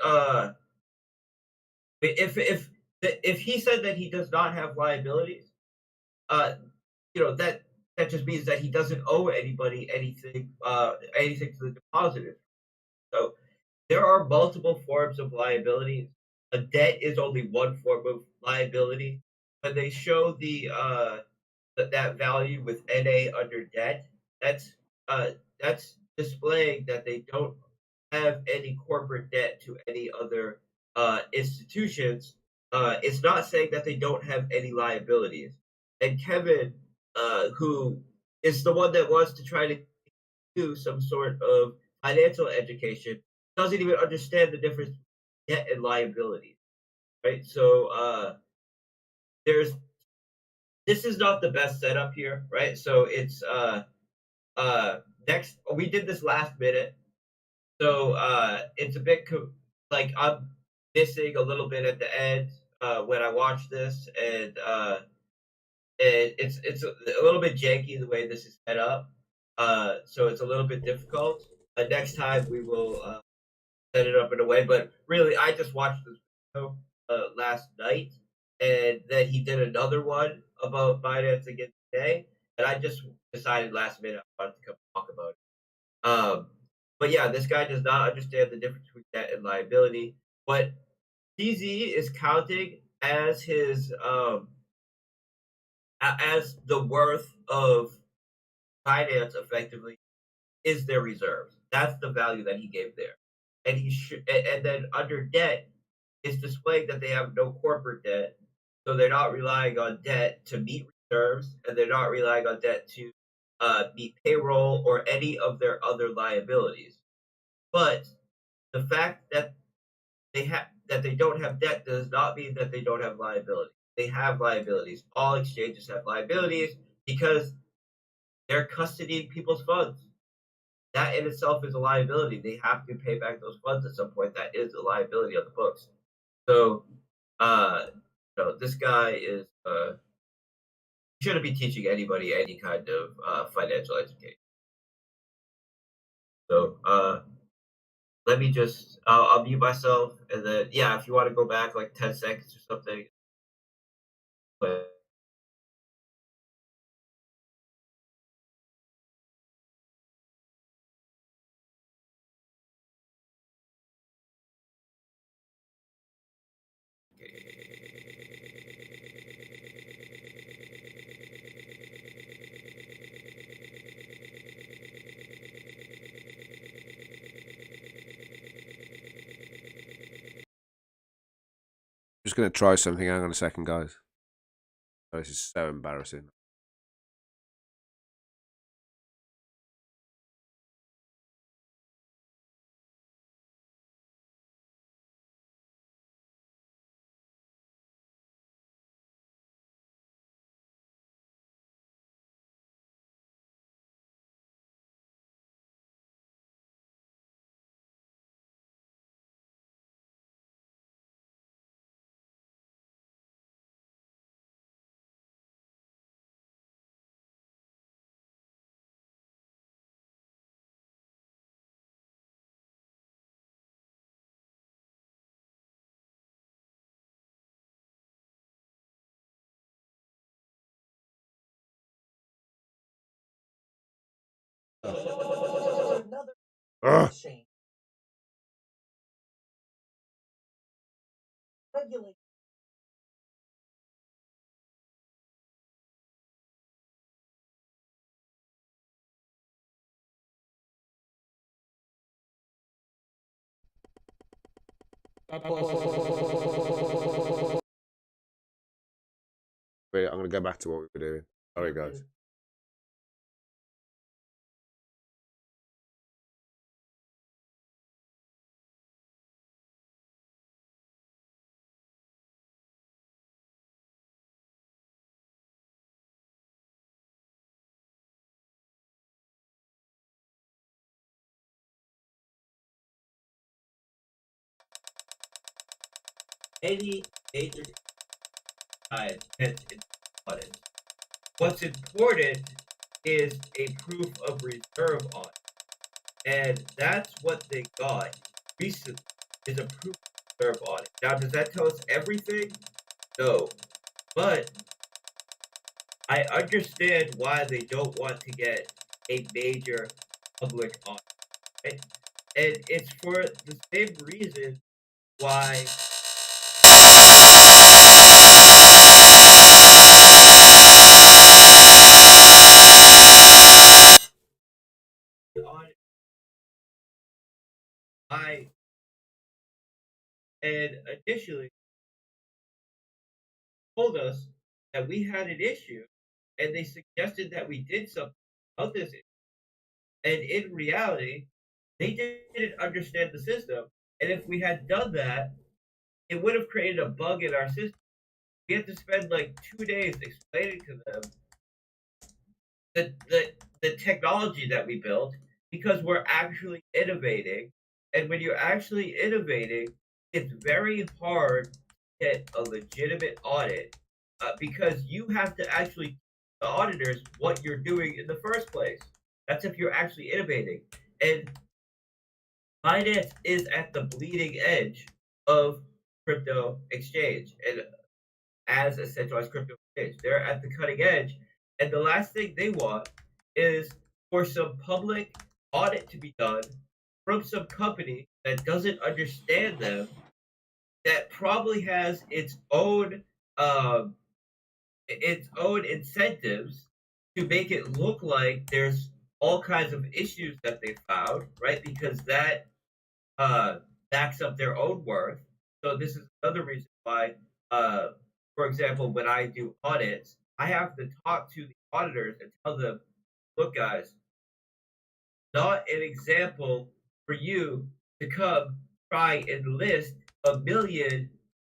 if he said that he does not have liabilities, uh, that just means that he doesn't owe anybody anything to the depositor. So there are multiple forms of liabilities. A debt is only one form of liability. When they show that value with NA under debt, uh, that's displaying that they don't have any corporate debt to any other institutions. It's not saying that they don't have any liabilities. And Kevin, who is the one that wants to try to do some sort of financial education, doesn't even understand the difference between debt and liability, right? So this is not the best setup here, right? So it's next we did this last minute, so it's a bit like I'm missing a little bit at the end when I watch this, and it's a little bit janky the way this is set up, so it's a little bit difficult. Next time we will set it up in a way, but really I just watched this video last night, and then he did another one about Binance again today, and I just decided last minute I wanted to come talk about it. But yeah, this guy does not understand the difference between debt and liability. What CZ is counting as his as the worth of Binance effectively is their reserves. That's the value that he gave there, and and then under debt is displaying that they have no corporate debt, so they're not relying on debt to meet reserves, and they're not relying on debt to meet payroll or any of their other liabilities. But the fact that they don't have debt does not mean that they don't have liabilities. They have liabilities. All exchanges have liabilities because they're custodying people's funds. that in itself is a liability. They have to pay back those funds at some point. That is a liability on the books. So, this guy is shouldn't be teaching anybody any kind of financial education. So, let me just I'll mute myself, and then yeah, if you want to go back like 10 seconds or something. But Just going to try something. Hang on a second, guys. Oh, this is so embarrassing. Another Ugh. shame. Regulate. Wait, I'm going to go back to what we were doing. Sorry, guys. any major audit. What's important is a proof of reserve audit. And that's what they got recently, is a proof of reserve audit. Now, does that tell us everything? No. But I understand why they don't want to get a major public audit. Right? And it's for the same reason why audit and initially told us that we had an issue, and they suggested that we did something about this issue. And in reality, they didn't understand the system. And if we had done that, it would have created a bug in our system. We had to spend like 2 days explaining to them the technology that we built, because we're actually innovating. And when you're actually innovating, it's very hard to get a legitimate audit, because you have to actually tell the auditors what you're doing in the first place. That's if you're actually innovating. And Binance is at the bleeding edge of crypto exchange. And as a centralized crypto exchange, they're at the cutting edge. And the last thing they want is for some public audit to be done from some company that doesn't understand them, that probably has its own incentives to make it look like there's all kinds of issues that they found, right? Because that backs up their own worth. So this is another reason why, for example, when I do audits, I have to talk to the auditors and tell them, look, guys, not an example for you to come try and list a million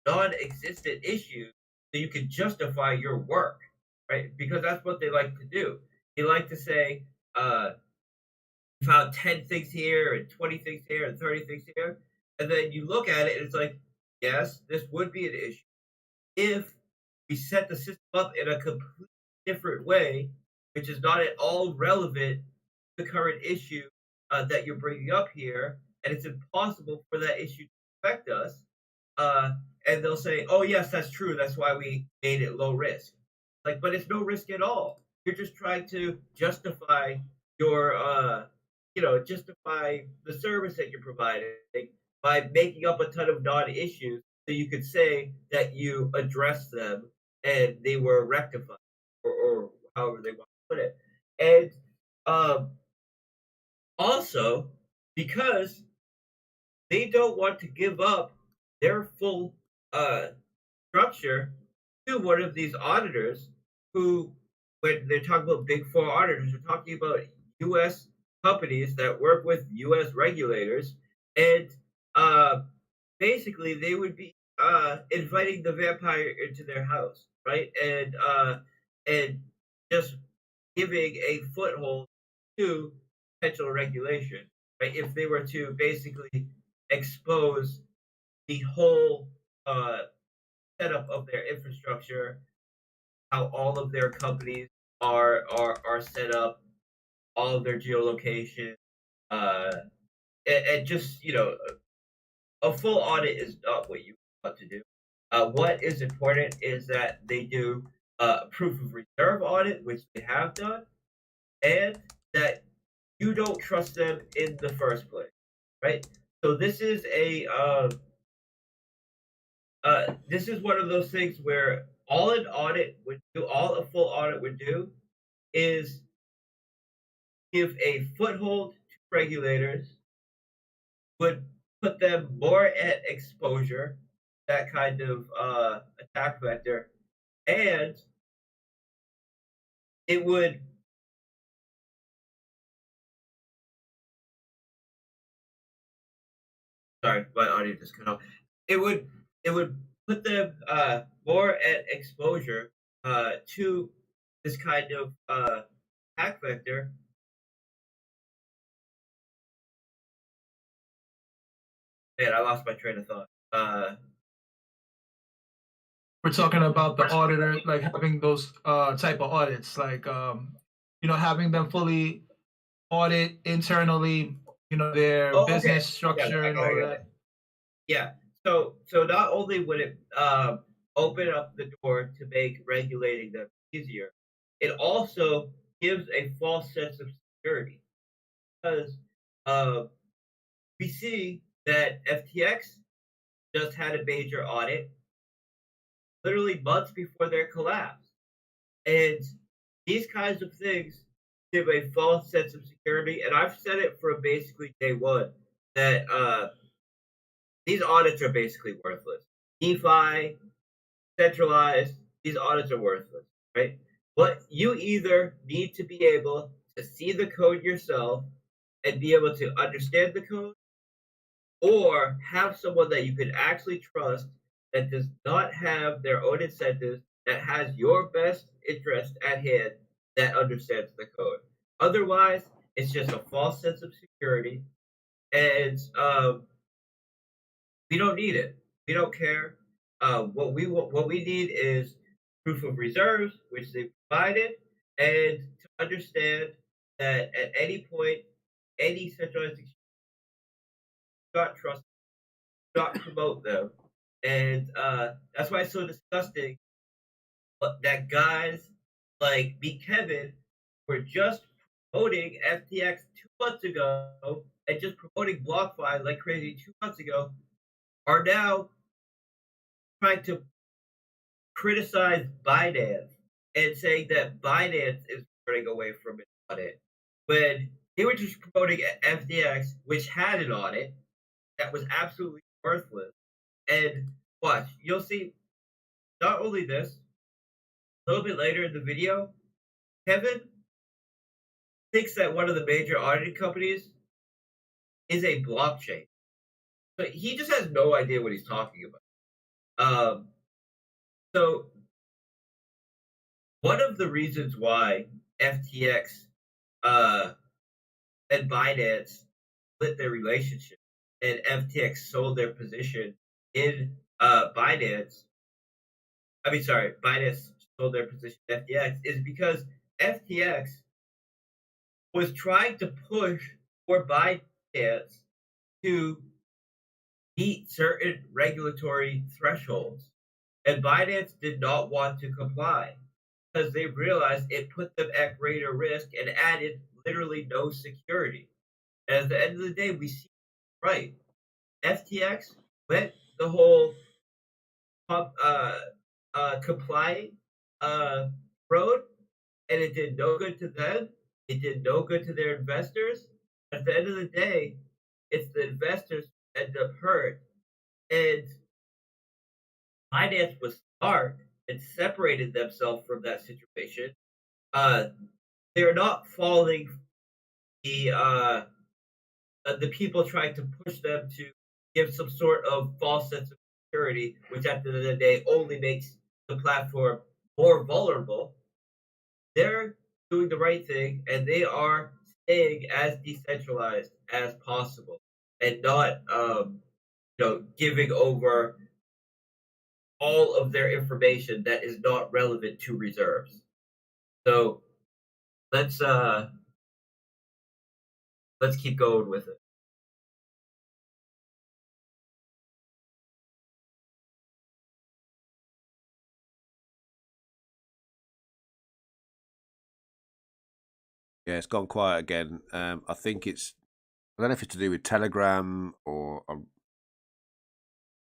non-existent issues so you can justify your work, right? Because that's what they like to do. They like to say, you found 10 things here and 20 things here and 30 things here. And then you look at it and it's like, yes, this would be an issue if we set the system up in a completely different way, which is not at all relevant to the current issue that you're bringing up here, and it's impossible for that issue to affect us. Uh, and they'll say, "Oh, yes, that's true. That's why we made it low risk." Like, but it's no risk at all. You're just trying to justify your, justify the service that you're providing by making up a ton of non-issues so you could say that you addressed them and they were rectified, or however they want to put it. And um, also, because they don't want to give up their full uh, structure to one of these auditors who, when they're talking about big four auditors, they're talking about U.S. companies that work with U.S. regulators, and uh, basically they would be inviting the vampire into their house, right? And just giving a foothold to potential regulation, right? If they were to basically expose the whole setup of their infrastructure, how all of their companies are set up, all of their geolocation, uh, and just a full audit is not what you want to do. What is important is that they do a proof of reserve audit, which they have done, and that you don't trust them in the first place, right? So this is one of those things where all a full audit would do is give a foothold to regulators, would put them more at exposure, that kind of attack vector, and it would sorry, my audio just cut off. It would put them more at exposure to this kind of attack vector. Man, I lost my train of thought. We're talking about the auditor, like having those type of audits, like having them fully audit internally, their Oh, okay. business structure and all that. Yeah. So not only would it open up the door to make regulating them easier, it also gives a false sense of security because uh, we see that FTX just had a major audit literally months before their collapse. And these kinds of things give a false sense of security. And I've said it from basically day one that these audits are basically worthless. DeFi, centralized, these audits are worthless, right? But you either need to be able to see the code yourself and be able to understand the code, or have someone that you can actually trust that does not have their own incentives, that has your best interest at hand, that understands the code. Otherwise, it's just a false sense of security, and we don't need it. We don't care. What we need is proof of reserves, which they provided, and to understand that at any point, any centralized exchange not trust, not promote them, and that's why it's so disgusting. But that guys like Beat Kevin were just promoting FTX 2 months ago and just promoting BlockFi like crazy 2 months ago, are now trying to criticize Binance and saying that Binance is running away from an audit when they were just promoting FTX, which had an audit that was absolutely worthless. And watch, you'll see. Not only this, a little bit later in the video, Kevin thinks that one of the major auditing companies is a blockchain. But he just has no idea what he's talking about. So one of the reasons why FTX and Binance split their relationship, and FTX sold their position in Binance. Binance sold their position in FTX is because FTX was trying to push for Binance to meet certain regulatory thresholds. And Binance did not want to comply because they realized it put them at greater risk and added literally no security. And at the end of the day, we see right. FTX went the whole complying road, and it did no good to them. It did no good to their investors. At the end of the day, it's the investors who end up hurt. And Binance was smart and separated themselves from that situation. They're not following the people trying to push them to give some sort of false sense of security, which at the end of the day only makes the platform more vulnerable. They're doing the right thing, and they are staying as decentralized as possible, and not, giving over all of their information that is not relevant to reserves. So let's keep going with it. Yeah, it's gone quiet again. I think it's, I don't know if it's to do with Telegram or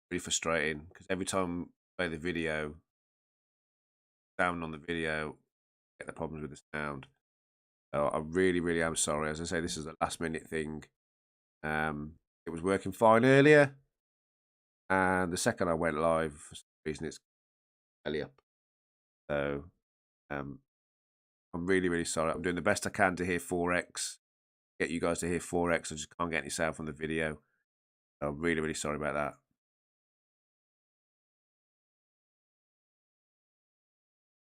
really frustrating because every time I play the video, sound on the video, I get the problems with the sound. So I really, really am sorry. As I say, this is a last minute thing. It was working fine earlier, and the second I went live, for some reason, it's belly up. So I'm really, really sorry. I'm doing the best I can to hear Forex, get you guys to hear Forex. I just can't get any sound from the video. So I'm really, really sorry about that.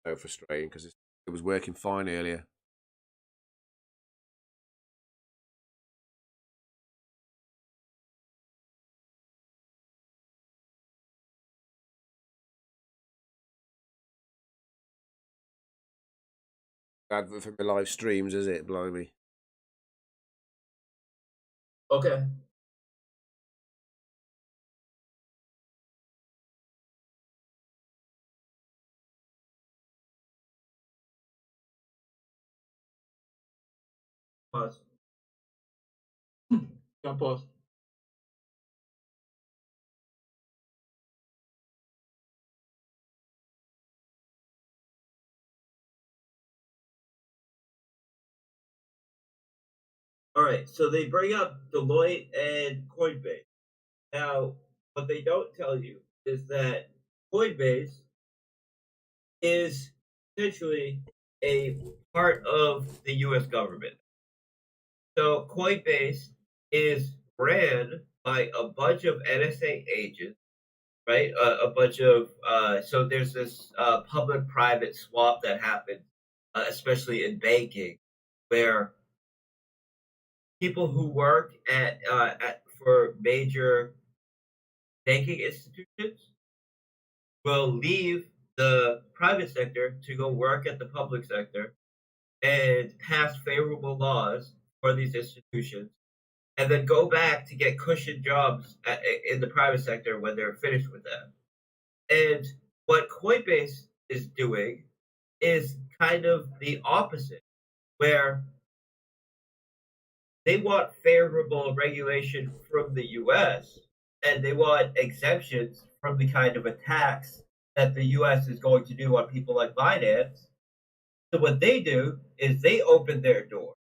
So frustrating because it was working fine earlier. Advert for my live streams, is it? Blimey. Okay. Pause. Don't pause. All right, so they bring up Deloitte and Coinbase. Now, what they don't tell you is that Coinbase is essentially a part of the U.S. government. So Coinbase is ran by a bunch of NSA agents, right? A bunch of so there's this public-private swap that happened, especially in banking, where people who work for major banking institutions will leave the private sector to go work at the public sector and pass favorable laws for these institutions, and then go back to get cushion jobs in the private sector when they're finished with them. And what Coinbase is doing is kind of the opposite, where they want favorable regulation from the US and they want exemptions from the kind of attacks that the US is going to do on people like Binance. So what they do is they open their door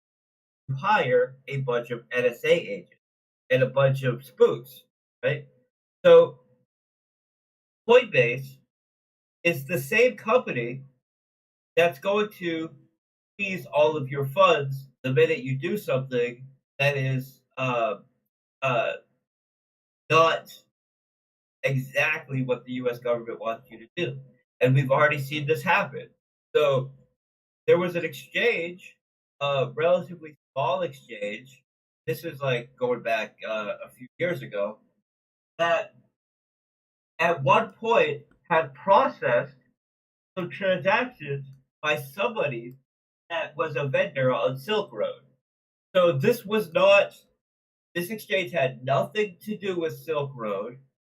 to hire a bunch of NSA agents and a bunch of spooks, right? So Coinbase is the same company that's going to freeze all of your funds the minute you do something that is not exactly what the U.S. government wants you to do. And we've already seen this happen. So there was an exchange, relatively small exchange. This is like going back a few years ago. That at one point had processed some transactions by somebody that was a vendor on Silk Road. So this exchange had nothing to do with Silk Road.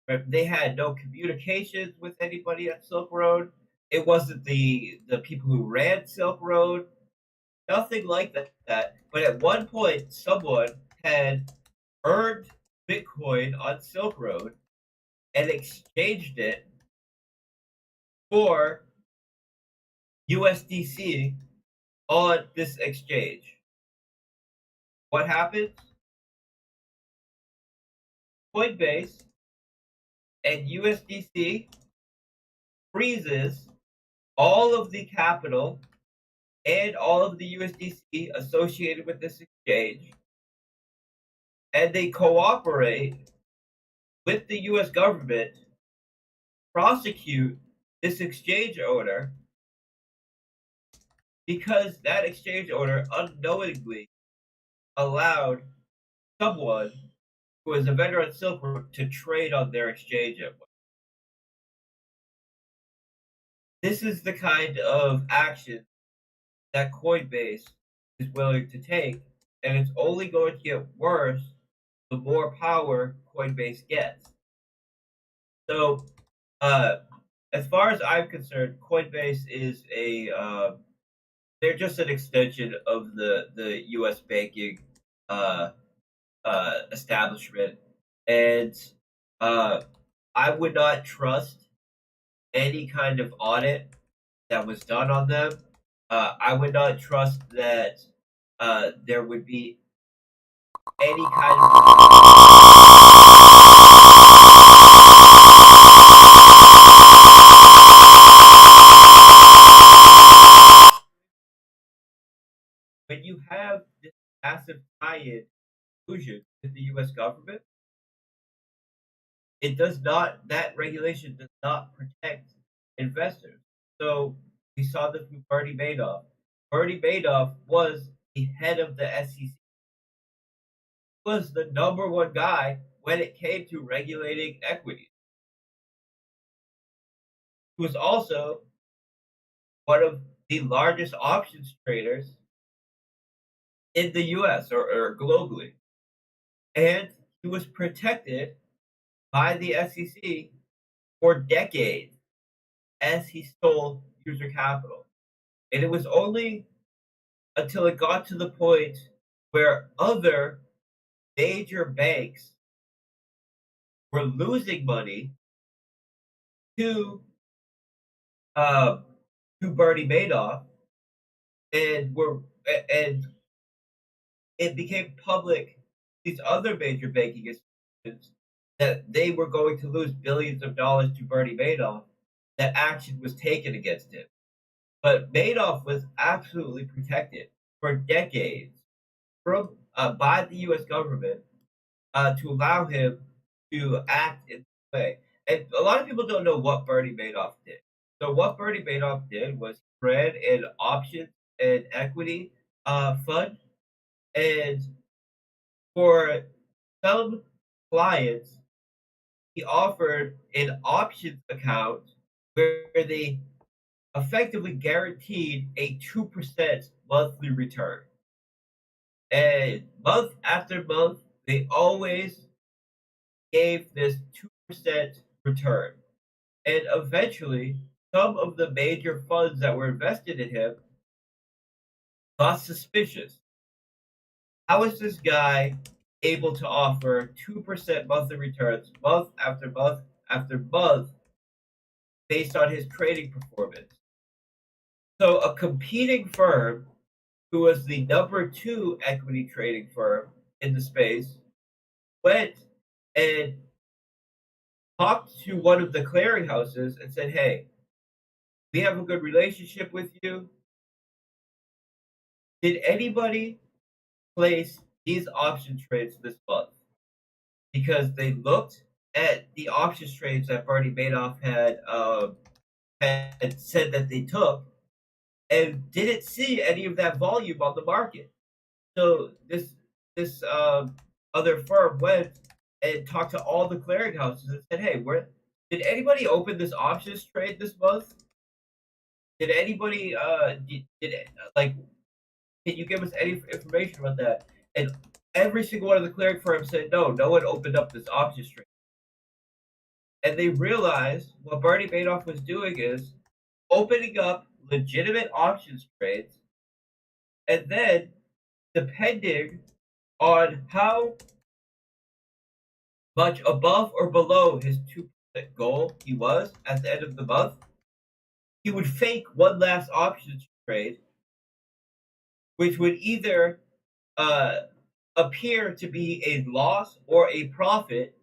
Right? They had no communications with anybody at Silk Road. It wasn't the people who ran Silk Road. Nothing like that. But at one point, someone had earned Bitcoin on Silk Road and exchanged it for USDC on this exchange. What happens? Coinbase and USDC freezes all of the capital and all of the USDC associated with this exchange, and they cooperate with the US government, prosecute this exchange owner because that exchange owner unknowingly allowed someone who is a vendor on Silk Road to trade on their exchange at once. This is the kind of action that Coinbase is willing to take, and it's only going to get worse the more power Coinbase gets. So, as far as I'm concerned, Coinbase is they're just an extension of the U.S. banking establishment, and I would not trust any kind of audit that was done on them. I would not trust that there would be any kind when you have this massive tie-in collusion with the U.S. government, that regulation does not protect investors. So we saw this with Bernie Madoff. Bernie Madoff was the head of the SEC. Was the number one guy when it came to regulating equities. He was also one of the largest options traders in the US or globally. And he was protected by the SEC for decades as he stole user capital. And it was only until it got to the point where other major banks were losing money to Bernie Madoff, and it became public. These other major banking institutions that they were going to lose billions of dollars to Bernie Madoff. That action was taken against him, but Madoff was absolutely protected for decades from by the U.S. government to allow him to act in this way. And a lot of people don't know what Bernie Madoff did. So what Bernie Madoff did was he ran an options and equity fund, and for some clients, he offered an options account where they effectively guaranteed a 2% monthly return. And month after month, they always gave this 2% return. And eventually, some of the major funds that were invested in him got suspicious. How is this guy able to offer 2% monthly returns month after month after month based on his trading performance? So a competing firm who was the number 2 equity trading firm in the space went and talked to one of the clearinghouses and said, hey, we have a good relationship with you. Did anybody place these option trades this month? Because they looked at the options trades that Bernie Madoff had said that they took and didn't see any of that volume on the market. So this other firm went and talked to all the clearinghouses and said, "Hey, where did anybody open this options trade this month? Did anybody like can you give us any information about that?" And every single one of the clearing firms said, "No, no one opened up this options trade." And they realized what Bernie Madoff was doing is opening up legitimate options trades, and then depending on how much above or below his 2% goal he was at the end of the month, he would fake one last options trade, which would either appear to be a loss or a profit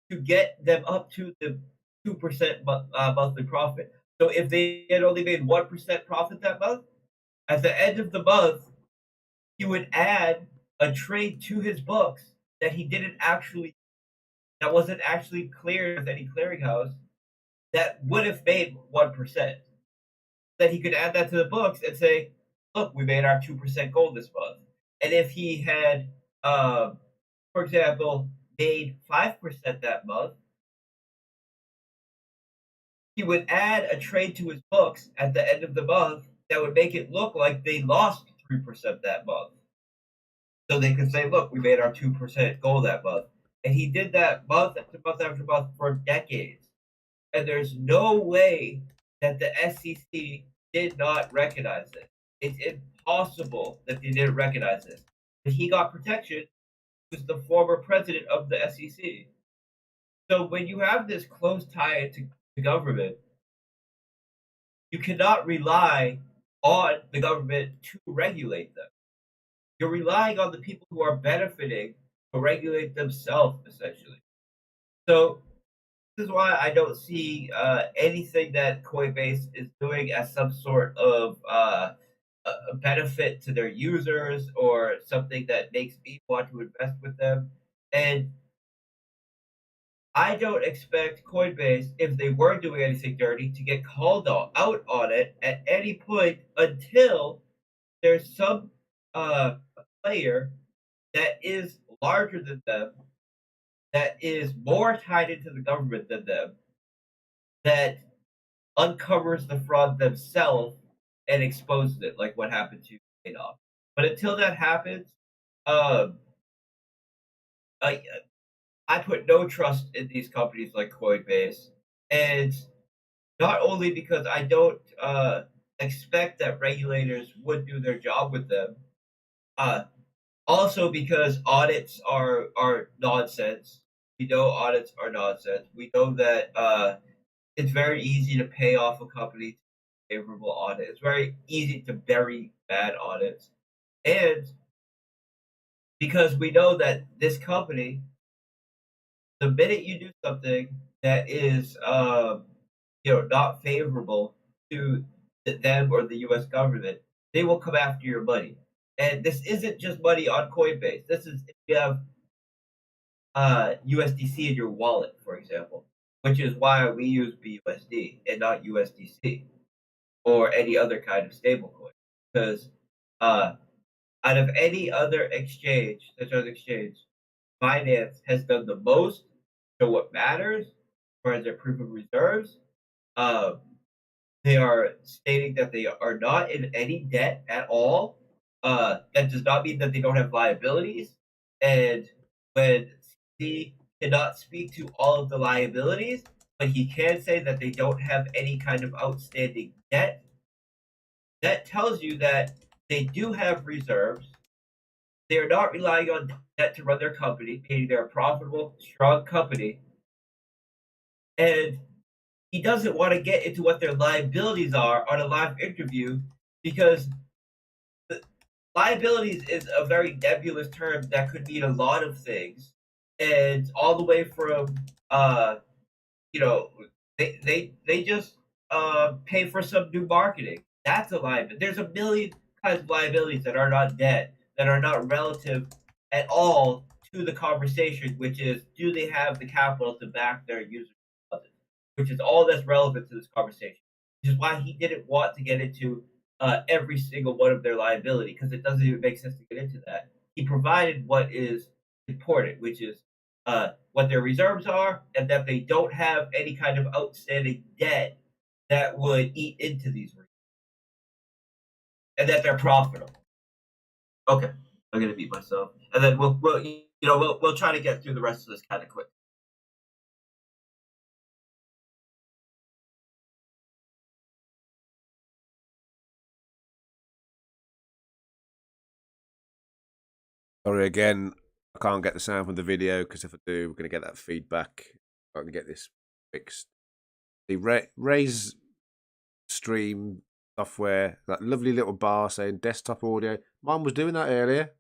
to get them up to the 2% monthly profit. So if they had only made 1% profit that month, at the end of the month, he would add a trade to his books that he didn't actually, that wasn't actually cleared with any clearinghouse, that would have made 1%. Then he could add that to the books and say, look, we made our 2% goal this month. And if he had, for example, made 5% that month, he would add a trade to his books at the end of the month that would make it look like they lost 3% that month. So they could say, look, we made our 2% goal that month. And he did that month after month after month for decades. And there's no way that the SEC did not recognize it. It's impossible that they didn't recognize this. But he got protection. He was the former president of the SEC. So when you have this close tie to the government, you cannot rely on the government to regulate them. You're relying on the people who are benefiting to regulate themselves, essentially. So this is why I don't see anything that Coinbase is doing as some sort of a benefit to their users or something that makes me want to invest with them. And I don't expect Coinbase, if they were doing anything dirty, to get called out on it at any point until there's some player that is larger than them, that is more tied into the government than them, that uncovers the fraud themselves and exposes it, like what happened to Madoff. But until that happens, um, I put no trust in these companies like Coinbase, and not only because I don't expect that regulators would do their job with them, also because audits are nonsense. We know audits are nonsense. We know that it's very easy to pay off a company to favorable audit. It's very easy to bury bad audits, and because we know that this company, the minute you do something that is not favorable to them or the U.S. government, they will come after your money. And this isn't just money on Coinbase. This is if you have USDC in your wallet, for example, which is why we use BUSD and not USDC or any other kind of stablecoin. Because out of any other exchange, such as exchange, Binance has done the most for what matters as far as their proof of reserves. They are stating that they are not in any debt at all. That does not mean that they don't have liabilities. And when he cannot speak to all of the liabilities, but he can say that they don't have any kind of outstanding debt, that tells you that they do have reserves. They are not relying on debt to run their company, meaning they're a profitable, strong company. And he doesn't want to get into what their liabilities are on a live interview because liabilities is a very nebulous term that could mean a lot of things, and all the way from they just pay for some new marketing. That's a liability. There's a million kinds of liabilities that are not debt, that are not relative at all to the conversation, which is, do they have the capital to back their user deposits, which is all that's relevant to this conversation. Which is why he didn't want to get into every single one of their liability, because it doesn't even make sense to get into that. He provided what is important, which is what their reserves are, and that they don't have any kind of outstanding debt that would eat into these reserves, and that they're profitable. Okay, I'm gonna beat myself, and then we'll try to get through the rest of this kind of quick. Sorry again, I can't get the sound from the video because if I do, we're going to get that feedback. I'm going to get this fixed. The Ray's stream software, that lovely little bar saying desktop audio. Mine was doing that earlier.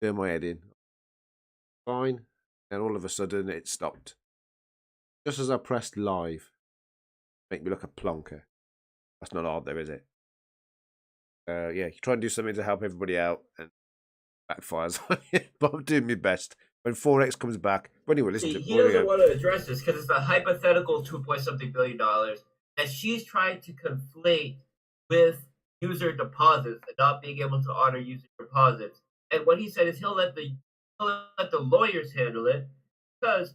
Doing my head in. Fine. And all of a sudden it stopped. Just as I pressed live. Make me look a plonker. That's not hard though, is it? Yeah, you try and do something to help everybody out and backfires on you. But I'm doing my best. When Forex comes back, but anyway, listen to He doesn't want to address this because it's a hypothetical $2.something billion that she's trying to conflate with user deposits and not being able to honor user deposits. And what he said is he'll let the lawyers handle it, because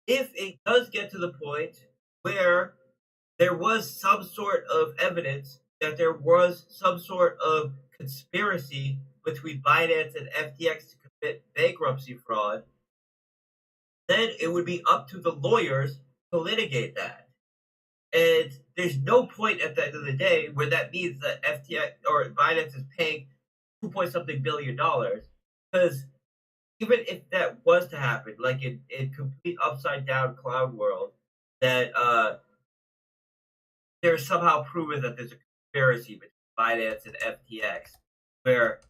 if it does get to the point where there was some sort of evidence that there was some sort of conspiracy between Binance and FTX to commit bankruptcy fraud, then it would be up to the lawyers to litigate that. And there's no point at the end of the day where that means that FTX or Binance is paying $2.something billion, because even if that was to happen, like in complete upside down cloud world, that there's somehow proven that there's a conspiracy between Binance and FTX, where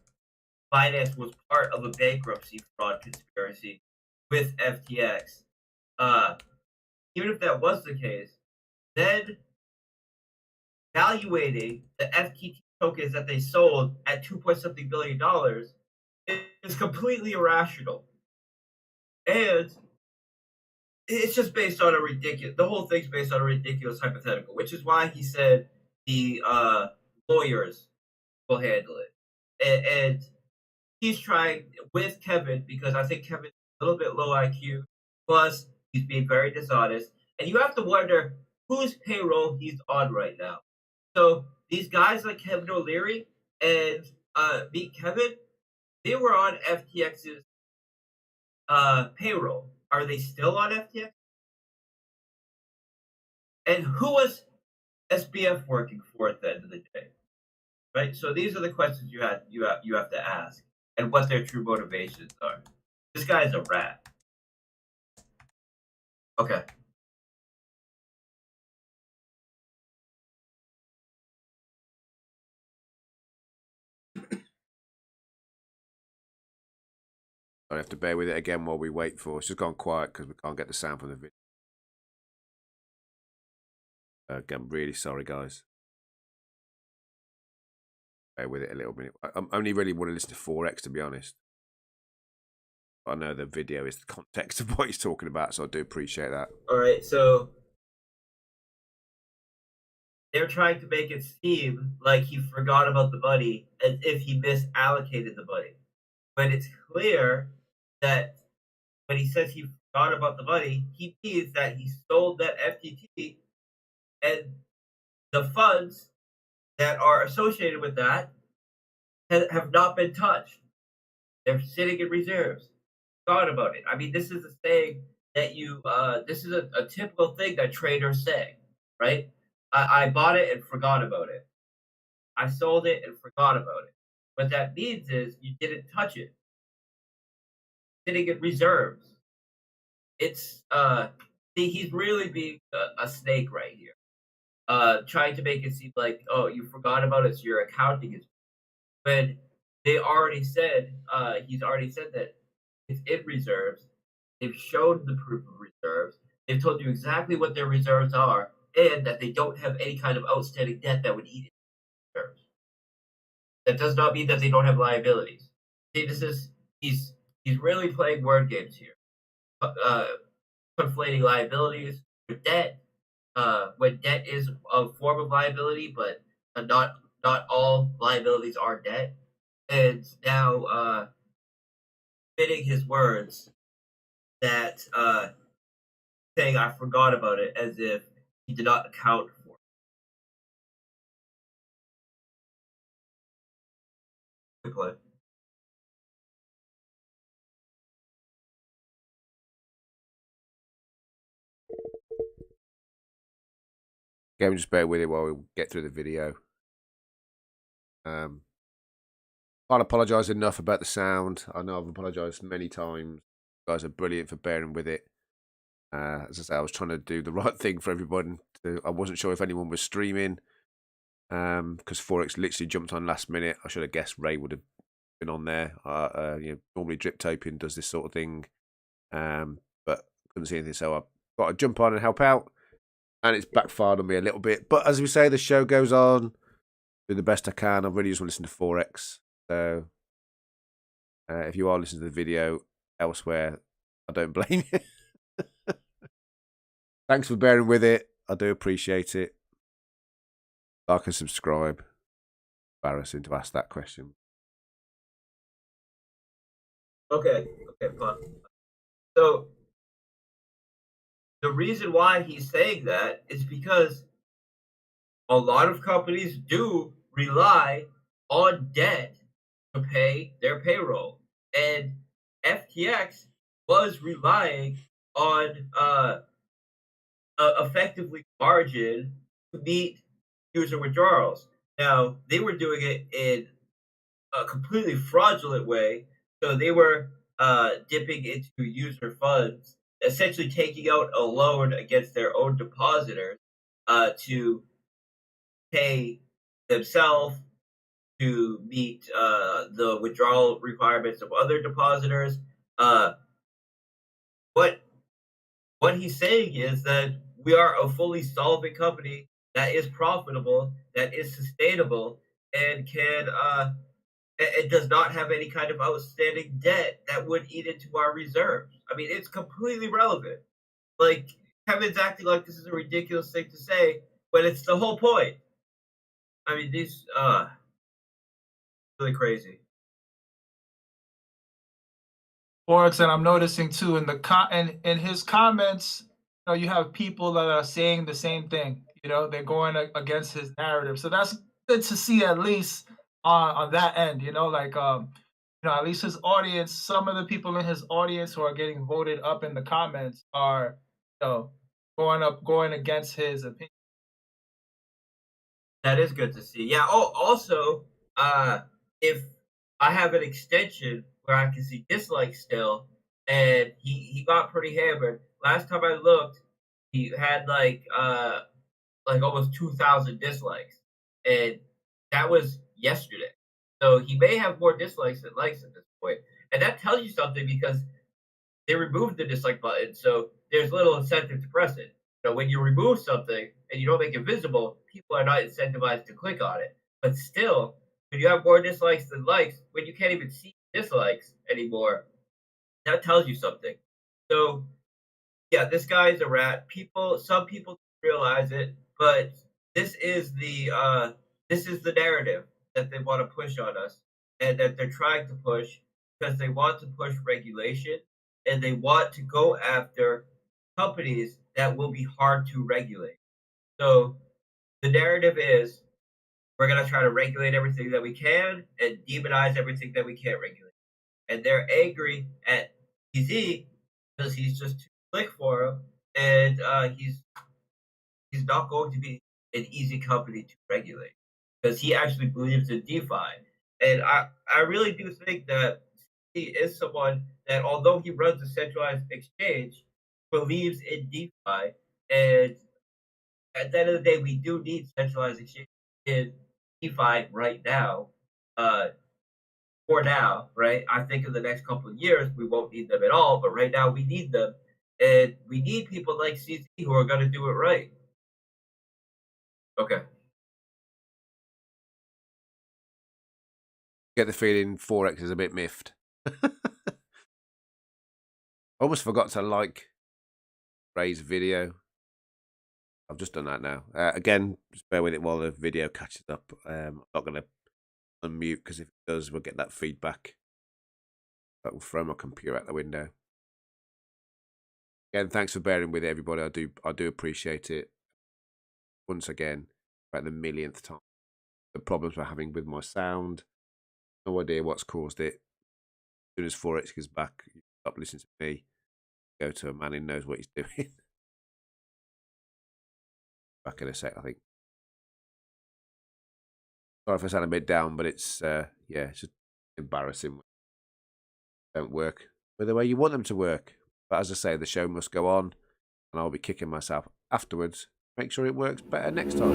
Binance was part of a bankruptcy fraud conspiracy with FTX. Even if that was the case, then valuating the FTT tokens that they sold at $2.something billion is completely irrational. And it's just based on the whole thing's based on a ridiculous hypothetical, which is why he said the lawyers will handle it. And he's trying with Kevin, because I think Kevin's a little bit low IQ, plus he's being very dishonest. And you have to wonder whose payroll he's on right now. So these guys like Kevin O'Leary and Meet Kevin, they were on FTX's payroll. Are they still on FTX? And who was SBF working for at the end of the day? Right? So these are the questions you have to ask, and what their true motivations are. This guy's a rat. Okay. I have to bear with it again while we wait for. It's just gone quiet because we can't get the sound from the video. Again, really sorry, guys. Bear with it a little bit. I only really want to listen to Forex, to be honest. I know the video is the context of what he's talking about, so I do appreciate that. All right, so they're trying to make it seem like he forgot about the money as if he misallocated the money. But it's clear that when he says he forgot about the money, he means that he sold that FTT, and the funds that are associated with that have not been touched. They're sitting in reserves. Forgot about it. I mean, this is a saying that this is a typical thing that traders say, right? I bought it and forgot about it. I sold it and forgot about it. What that means is you didn't touch it. Sitting in reserves. It's see, he's really being a snake right here. Trying to make it seem like, oh, you forgot about it, so your accounting is, when they already said, he's already said that it's in reserves. They've shown the proof of reserves. They've told you exactly what their reserves are, and that they don't have any kind of outstanding debt that would eat it. Reserves. That does not mean that they don't have liabilities. See, he's really playing word games here, conflating liabilities with debt, when debt is a form of liability, but not all liabilities are debt. And now fitting his words that saying I forgot about it as if he did not account for it. Good play. Again, just bear with it while we get through the video. Can't apologise enough about the sound. I know I've apologised many times. You guys are brilliant for bearing with it. As I say, I was trying to do the right thing for everyone. I wasn't sure if anyone was streaming because Forex literally jumped on last minute. I should have guessed Ray would have been on there. Normally Drip Toping does this sort of thing, but couldn't see anything, so I got to jump on and help out. And it's backfired on me a little bit. But as we say, the show goes on. Do the best I can. I really just want to listen to Forex. So if you are listening to the video elsewhere, I don't blame you. Thanks for bearing with it. I do appreciate it. Like and subscribe. Embarrassing to ask that question. Okay, fine. So the reason why he's saying that is because a lot of companies do rely on debt to pay their payroll. And FTX was relying on effectively margin to meet user withdrawals. Now, they were doing it in a completely fraudulent way. So they were dipping into user funds, essentially taking out a loan against their own depositors to pay themselves, to meet the withdrawal requirements of other depositors. What he's saying is that we are a fully solvent company that is profitable, that is sustainable, and can it does not have any kind of outstanding debt that would eat into our reserves. I mean, it's completely relevant. Like, Kevin's acting like this is a ridiculous thing to say, but it's the whole point. I mean, these really crazy. Forex, and I'm noticing too in the in his comments, you have people that are saying the same thing. They're going against his narrative. So that's good to see, at least on that end. At least his audience, some of the people in his audience who are getting voted up in the comments are, going against his opinion. That is good to see. Yeah. Oh, also, if I have an extension where I can see dislikes still, and he got pretty hammered. Last time I looked, he had like almost 2,000 dislikes, and that was yesterday. So he may have more dislikes than likes at this point, and that tells you something because they removed the dislike button, so there's little incentive to press it. When you remove something and you don't make it visible, people are not incentivized to click on it. But still, when you have more dislikes than likes, when you can't even see dislikes anymore, that tells you something. So, yeah, this guy is a rat. Some people realize it, but this is the narrative that they want to push on us, and that they're trying to push because they want to push regulation, and they want to go after companies that will be hard to regulate. So the narrative is we're going to try to regulate everything that we can and demonize everything that we can't regulate. And they're angry at PZ because he's just too slick for him, and he's not going to be an easy company to regulate because he actually believes in DeFi. And I really do think that he is someone that, although he runs a centralized exchange, believes in DeFi. And at the end of the day, we do need centralized exchange in DeFi right now. For now, right? I think in the next couple of years, we won't need them at all. But right now, we need them. And we need people like CZ who are going to do it right. Okay. Get the feeling Forex is a bit miffed. Almost forgot to like Ray's video. I've just done that now. Again, just bear with it while the video catches up. I'm not going to unmute because if it does, we'll get that feedback. That will throw my computer out the window. Again, thanks for bearing with it, everybody. I do appreciate it. Once again, about the millionth time, the problems we're having with my sound. No idea what's caused it. As soon as Forex is back, you stop listening to me. Go to a man who knows what he's doing. Back in a sec, I think. Sorry if I sound a bit down, but it's yeah, it's just embarrassing. Don't work the way you want them to work. But as I say, the show must go on, and I'll be kicking myself afterwards. Make sure it works better next time.